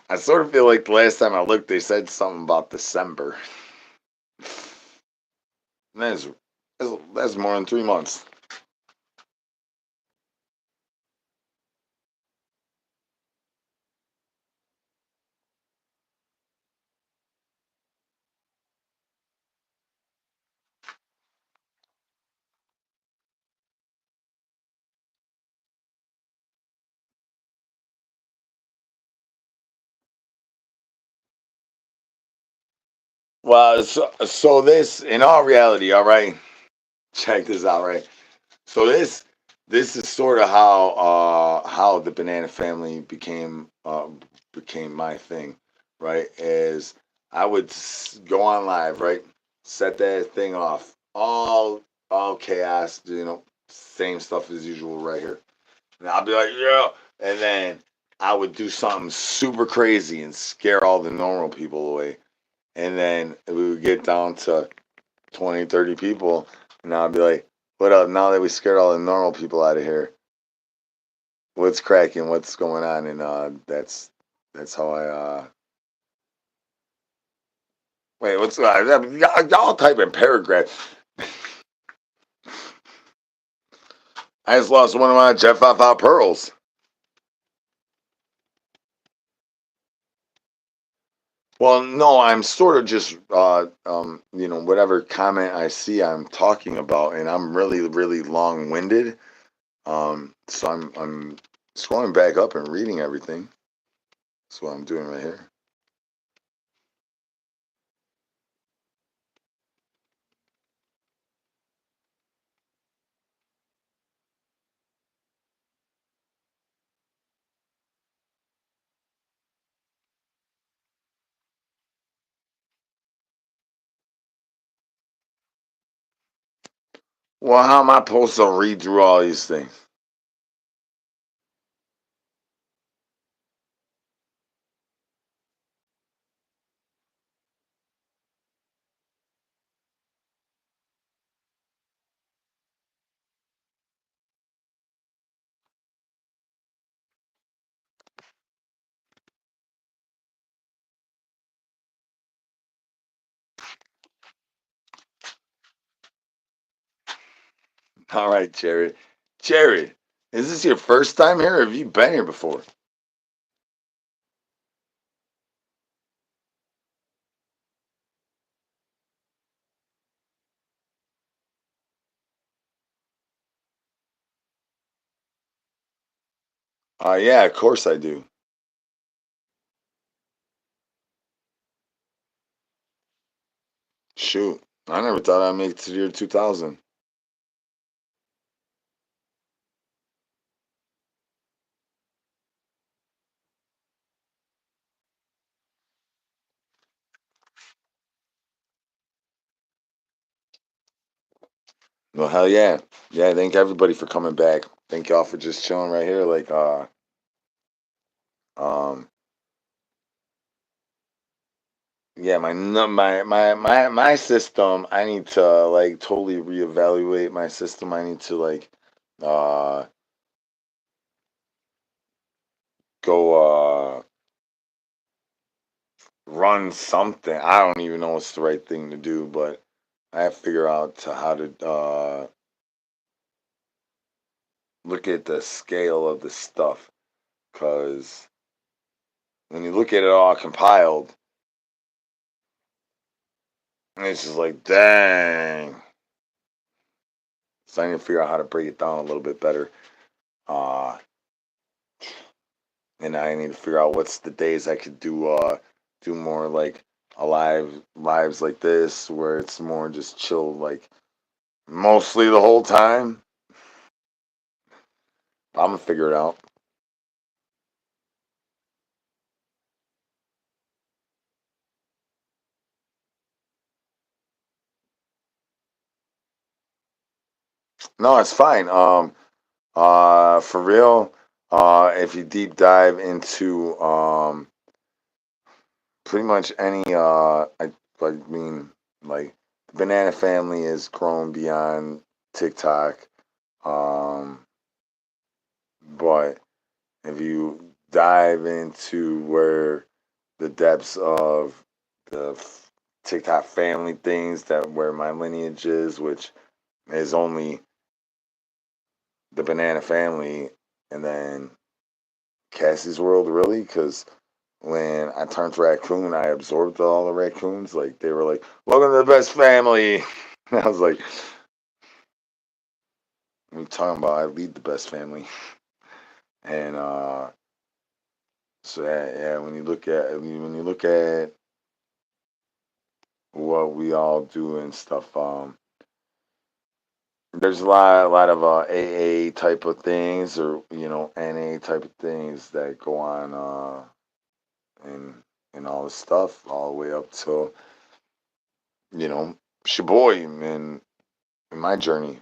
I sort of feel like the last time I looked, they said something about December. That's more than 3 months. Well, so this, in all reality, all right, check this out, right? So this is sort of how the banana family became my thing, right? Is I would go on live, right? Set that thing off, all chaos, same stuff as usual right here, and I'll be like, yeah, and then I would do something super crazy and scare all the normal people away, and then we would get down to 20, 30 people, and I'd be like, what up? Now that we scared all the normal people out of here, what's cracking? What's going on? And that's how I wait. What's y'all type in paragraph? I just lost one of my Jeff Papa pearls. Well, no, I'm sort of just whatever comment I see, I'm talking about, and I'm really really long winded. So I'm scrolling back up and reading everything. That's what I'm doing right here. Well, how am I supposed to read through all these things? All right, Jared. Jared, is this your first time here or have you been here before? Yeah, of course I do. Shoot, I never thought I'd make it to the year 2000. Well, hell yeah. Yeah, thank everybody for coming back. Thank y'all for just chilling right here. Um, yeah, my system. I need to like totally reevaluate my system. I need to like uh go run something. I don't even know what's the right thing to do, but I have to figure out to how to look at the scale of the stuff. Because when you look at it all compiled, it's just like, dang. So I need to figure out how to break it down a little bit better. Uh, and I need to figure out what's the days I could do more like lives like this where it's more just chill like mostly the whole time. I'm gonna figure it out. No, it's fine. For real, if you deep dive into pretty much any I mean like the banana family is grown beyond TikTok. Um, but if you dive into where the depths of the TikTok family things that where my lineage is, which is only the banana family, and then Cassie's world, really, because when I turned raccoon, I absorbed all the raccoons. Like they were like, "Welcome to the best family." And I was like, "What are you talking about? I lead the best family." And so yeah, when you look at what we all do and stuff, there's a lot of AA type of things, or NA type of things that go on, and all this stuff, all the way up to you know Shaboy in my journey.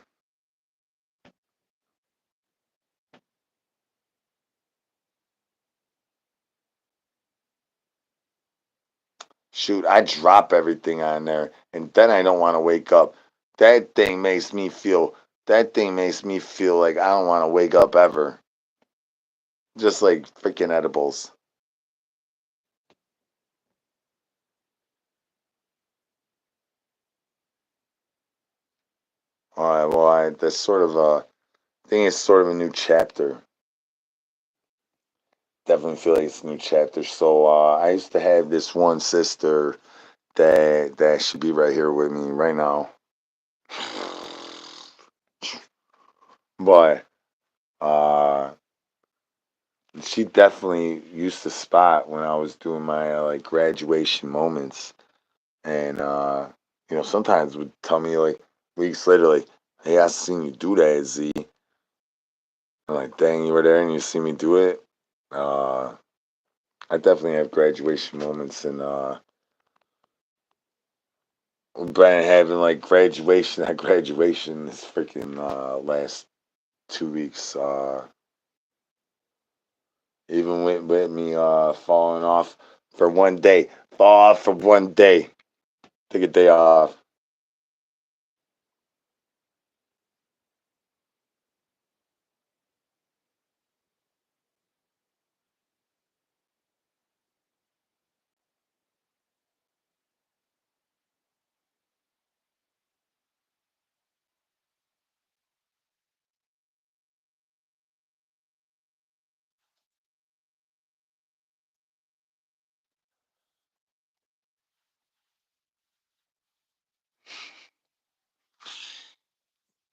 Shoot, I drop everything on there, and then I don't want to wake up. That thing makes me feel. That thing makes me feel like I don't want to wake up ever. Just like freaking edibles. All right, well, that's sort of a thing. It's sort of a new chapter. Definitely feel like it's a new chapter. So I used to have this one sister that should be right here with me right now, but uh, she definitely used to spot when I was doing my like graduation moments, and sometimes would tell me like weeks later, like, "Hey, I seen you do that, Z." I'm like, "Dang, you were there and you see me do it." Uh, I definitely have graduation moments, and been having like graduation at graduation this freaking last 2 weeks. Even with me falling off for one day, fall off for one day, take a day off.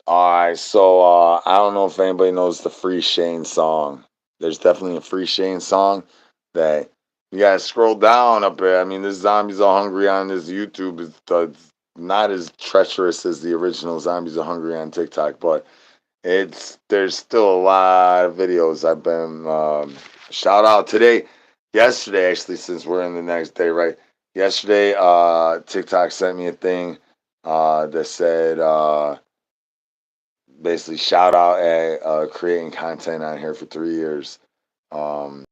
All right, so I don't know if anybody knows the Free Shane song. There's definitely a Free Shane song that you gotta scroll down up there. I mean, this Zombies Are Hungry on this YouTube is not as treacherous as the original Zombies Are Hungry on TikTok, but there's still a lot of videos. I've been shout out today, yesterday actually, since we're in the next day, right? Yesterday, TikTok sent me a thing that said. Basically shout out at creating content on here for 3 years. Um,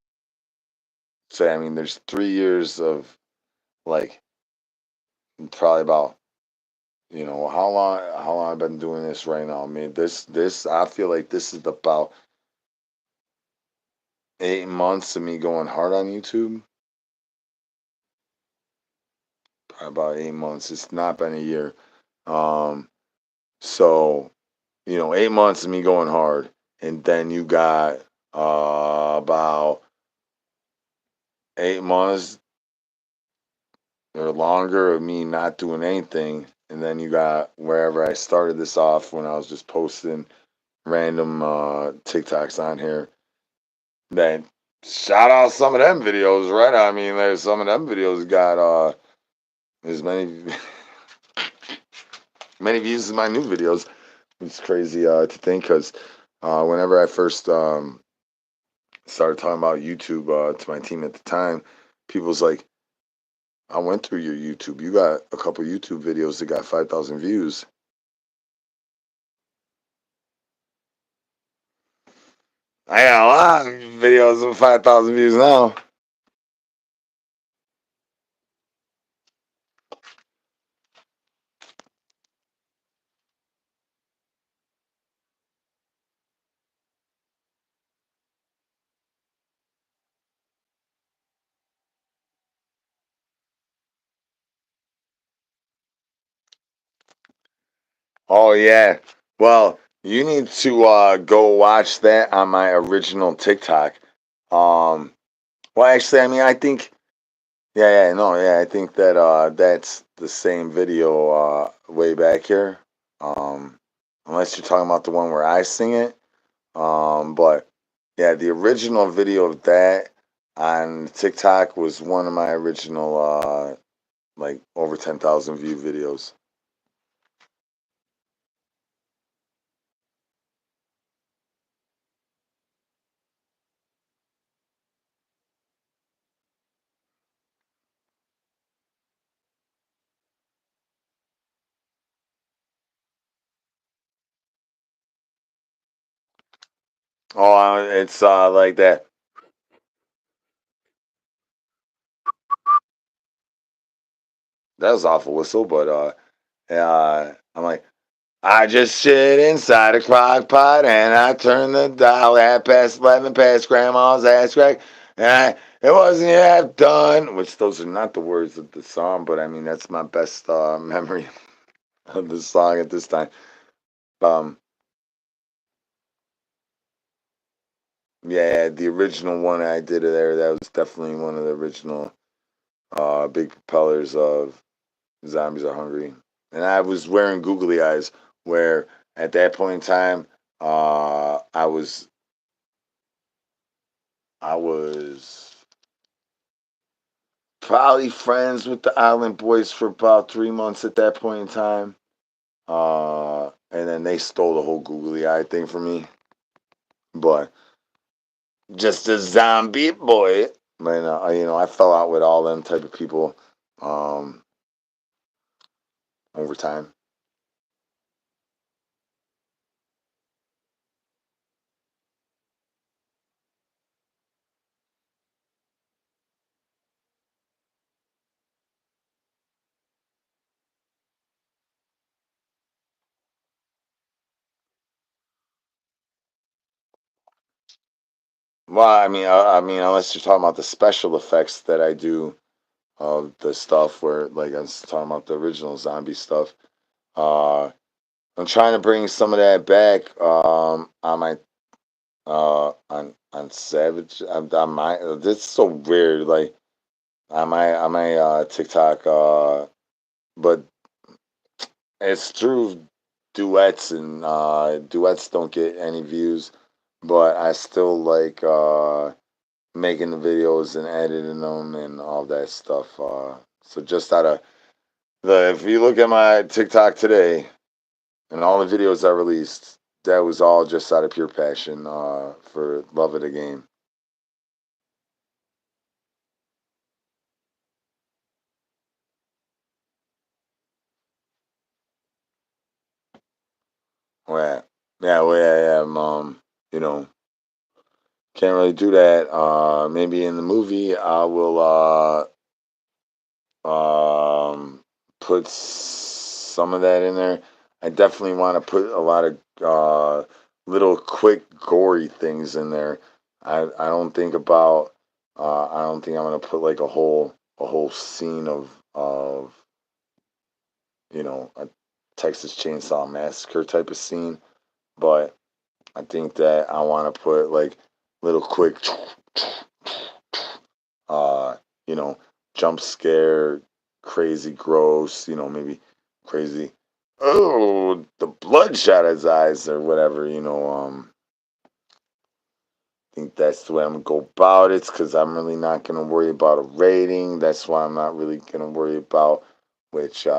so I mean, there's 3 years of like probably about how long I've been doing this right now. I mean, this I feel like this is about 8 months of me going hard on YouTube. Probably about 8 months. It's not been a year. Um, so 8 months of me going hard, and then you got about 8 months or longer of me not doing anything. And then you got wherever I started this off when I was just posting random TikToks on here. Then shout out some of them videos, right? I mean, there's some of them videos got as many many views as my new videos. It's crazy to think because whenever I first started talking about YouTube to my team at the time, people's like, I went through your YouTube. You got a couple YouTube videos that got 5,000 views. I got a lot of videos with 5,000 views now. Oh yeah. Well, you need to go watch that on my original TikTok. Well, actually, I mean, I think, yeah, no, yeah, I think that that's the same video way back here. Um, Unless you're talking about the one where I sing it. But yeah, the original video of that on TikTok was one of my original like over 10,000 view videos. Oh, it's like that. That was awful whistle, but I'm like, I just shit inside a crock pot and I turned the dial at past 11 past grandma's ass crack. It wasn't yet done, which those are not the words of the song, but I mean, that's my best memory of the song at this time. Um, yeah, the original one I did there, that was definitely one of the original big propellers of Zombies Are Hungry. And I was wearing googly eyes, where at that point in time, I was probably friends with the Island Boys for about 3 months at that point in time. And then they stole the whole googly eye thing from me. But just a zombie boy. Man, I fell out with all them type of people um, over time. Well, I mean, unless you're talking about the special effects that I do of the stuff where, like, I was talking about the original zombie stuff. Uh, I'm trying to bring some of that back on my on Savage. On my This is so weird. Like on my TikTok. But it's true. duets, and duets don't get any views, but I still like making the videos and editing them and all that stuff. So just out of if you look at my TikTok today and all the videos I released, that was all just out of pure passion for love of the game. Well, you know, can't really do that. Maybe in the movie, I will put some of that in there. I definitely want to put a lot of little quick gory things in there. I don't think about I don't think I'm gonna put like a whole scene of a Texas Chainsaw Massacre type of scene, but I think that I want to put like little quick uh, you know, jump scare, crazy, gross, maybe crazy. Oh, the blood shot his eyes or whatever, I think that's the way I'm gonna go about it because I'm really not gonna worry about a rating. That's why I'm not really gonna worry about which, you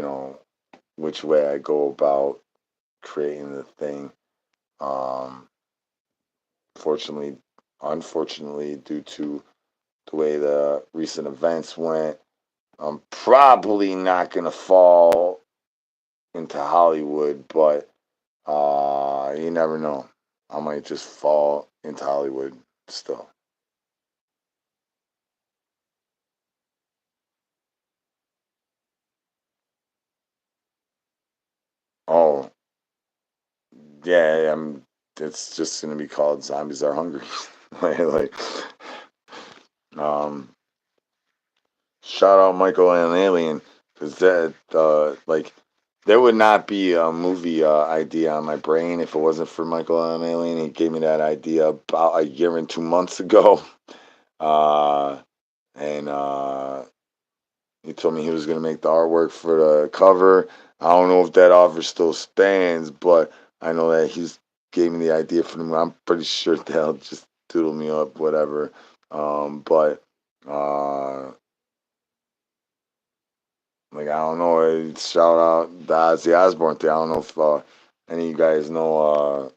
know, which way I go about creating the thing. Um, fortunately, unfortunately, due to the way the recent events went, I'm probably not gonna fall into Hollywood, but you never know. I might just fall into Hollywood still. Oh, yeah, it's just gonna be called Zombies Are Hungry. like, um, shout out Michael and Alien because that there would not be a movie idea on my brain if it wasn't for Michael and Alien. He gave me that idea about a year and 2 months ago. Uh, and he told me he was going to make the artwork for the cover. I don't know if that offer still stands, but I know that he's gave me the idea for the movie. I'm pretty sure they'll just doodle me up, whatever. But like I don't know. Shout out the Ozzy Osbourne thing. I don't know if any of you guys know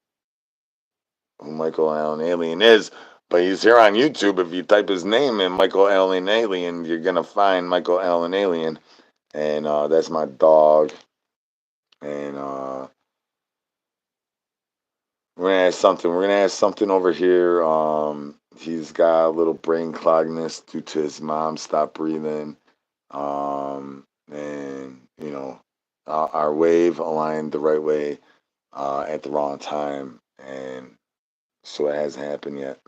who Michael Allen Alien is, but he's here on YouTube. If you type his name in, Michael Allen Alien, you're gonna find Michael Allen Alien, and that's my dog. And we're gonna add something over here. He's got a little brain clogness due to his mom stopped breathing. And our wave aligned the right way at the wrong time, and so it hasn't happened yet.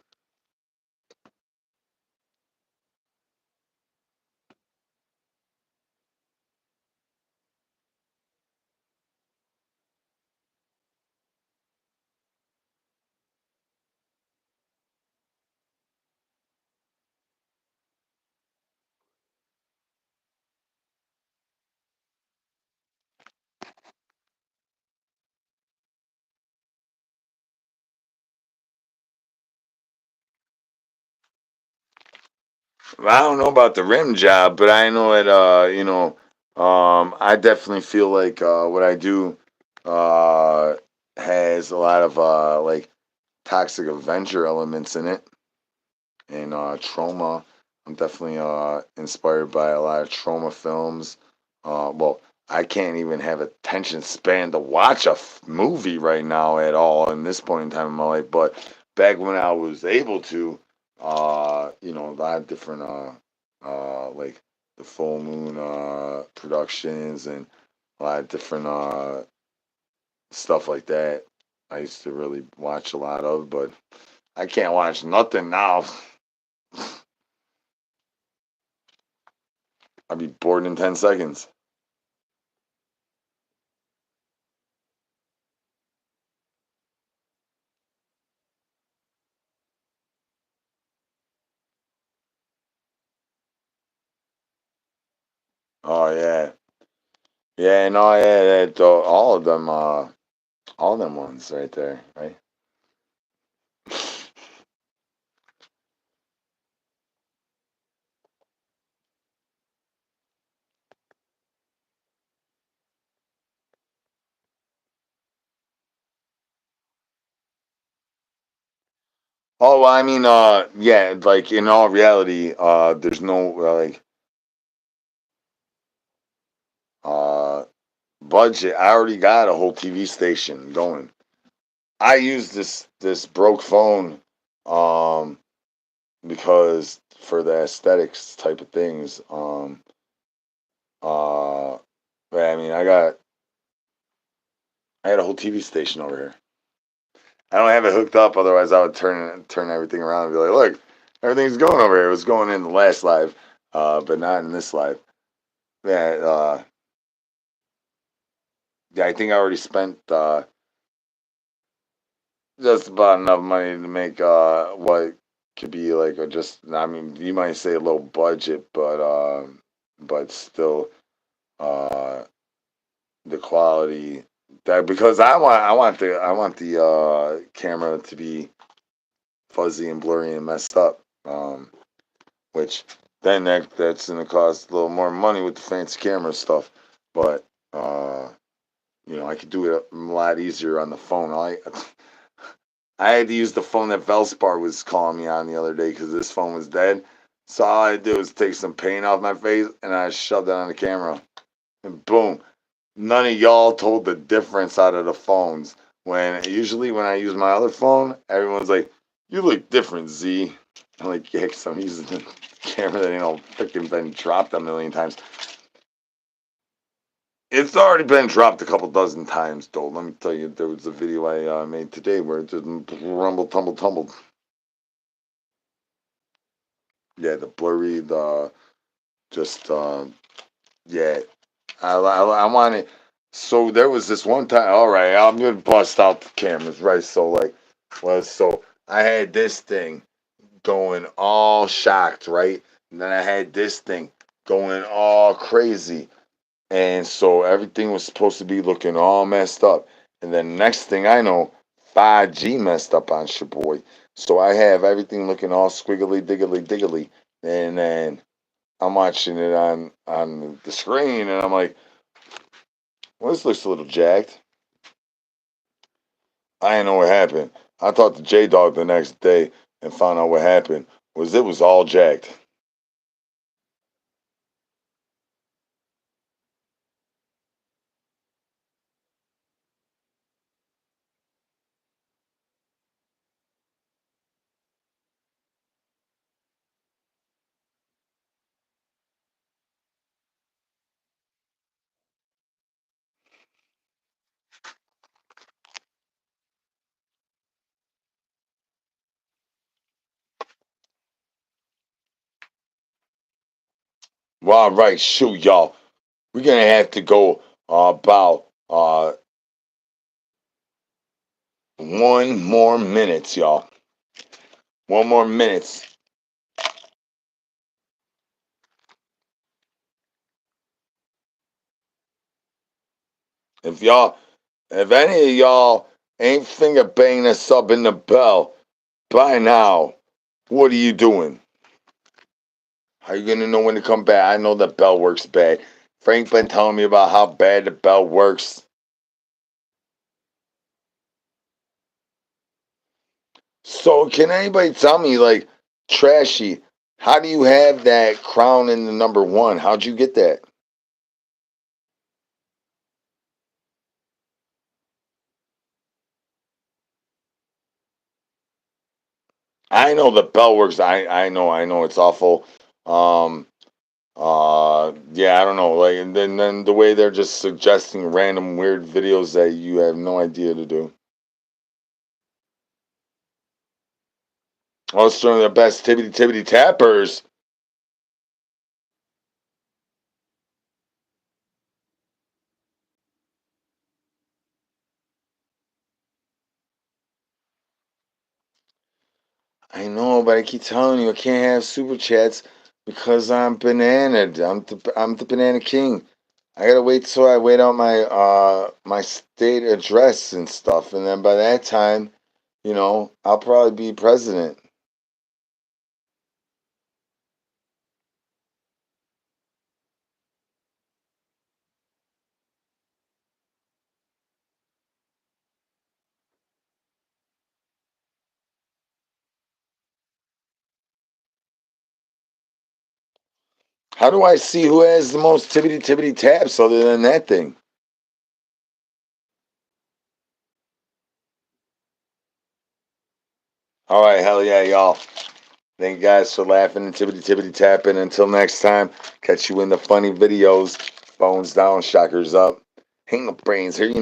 I don't know about the rim job, but I know it. I definitely feel like what I do uh, has a lot of like toxic Avenger elements in it, and trauma. I'm definitely inspired by a lot of trauma films. Well, I can't even have attention span to watch a movie right now at all in this point in time in my life. But back when I was able to, a lot of different like the Full Moon productions and a lot of different stuff like that. I used to really watch a lot of, but I can't watch nothing now. I'd be bored in 10 seconds. Oh, yeah. Yeah, no, yeah, all of them ones right there, right? Oh, well, I mean, yeah, like in all reality, there's no like uh budget. I already got a whole TV station going. I use this broke phone, um, because for the aesthetics type of things, uh, but I mean, I had a whole TV station over here. I don't have it hooked up, otherwise I would turn everything around and be like, look, everything's going over here. It was going in the last live, but not in this live. Yeah, yeah, I think I already spent just about enough money to make what could be like a just, I mean, you might say a low budget, but still uh the quality that, because I want the camera to be fuzzy and blurry and messed up, which then that's gonna cost a little more money with the fancy camera stuff, but uh I could do it a lot easier on the phone. I had to use the phone that Velspar was calling me on the other day because this phone was dead. So all I did was take some paint off my face and I shoved it on the camera. And boom. None of y'all told the difference out of the phones. When usually when I use my other phone, everyone's like, "You look different, Z." I'm like, "Yeah, 'cause I'm using the camera that freaking been dropped a million times." It's already been dropped a couple dozen times, though. Let me tell you, there was a video I made today where it just rumble, tumble, tumbled. Yeah, the blurry, the just yeah. I want it. So there was this one time. All right, I'm gonna bust out the cameras, right? So so I had this thing going all shocked, right? And then I had this thing going all crazy, and so everything was supposed to be looking all messed up. And then next thing I know, 5G messed up on Shaboy. So I have everything looking all squiggly, diggly, diggly, and then I'm watching it on the screen, and I'm like, "Well, this looks a little jacked." I didn't know what happened. I talked to J Dog the next day and found out what happened. It was all jacked. Well, all right, shoot, y'all. We're gonna have to go about 1 more minute, y'all. 1 more minute. If y'all, if any of y'all ain't finger banging us up in the bell by now, what are you doing? How you gonna know when to come back? I know the bell works bad. Frank been telling me about how bad the bell works. So can anybody tell me, like, Trashy, how do you have that crown in the number one? How'd you get that? I know the bell works. I know it's awful. Um, yeah, I don't know. Like, and then the way they're just suggesting random weird videos that you have no idea to do. Oh, it's one of the best tippity tippity tappers. I know, but I keep telling you I can't have super chats because I'm banana. I'm the banana king. I gotta wait till I wait on my state address and stuff, and then by that time, I'll probably be president. How do I see who has the most tippity tippity taps other than that thing? All right, hell yeah, y'all. Thank you guys for laughing and tippity tippity tapping. Until next time, catch you in the funny videos. Phones down, shockers up. Hang up brains. Here you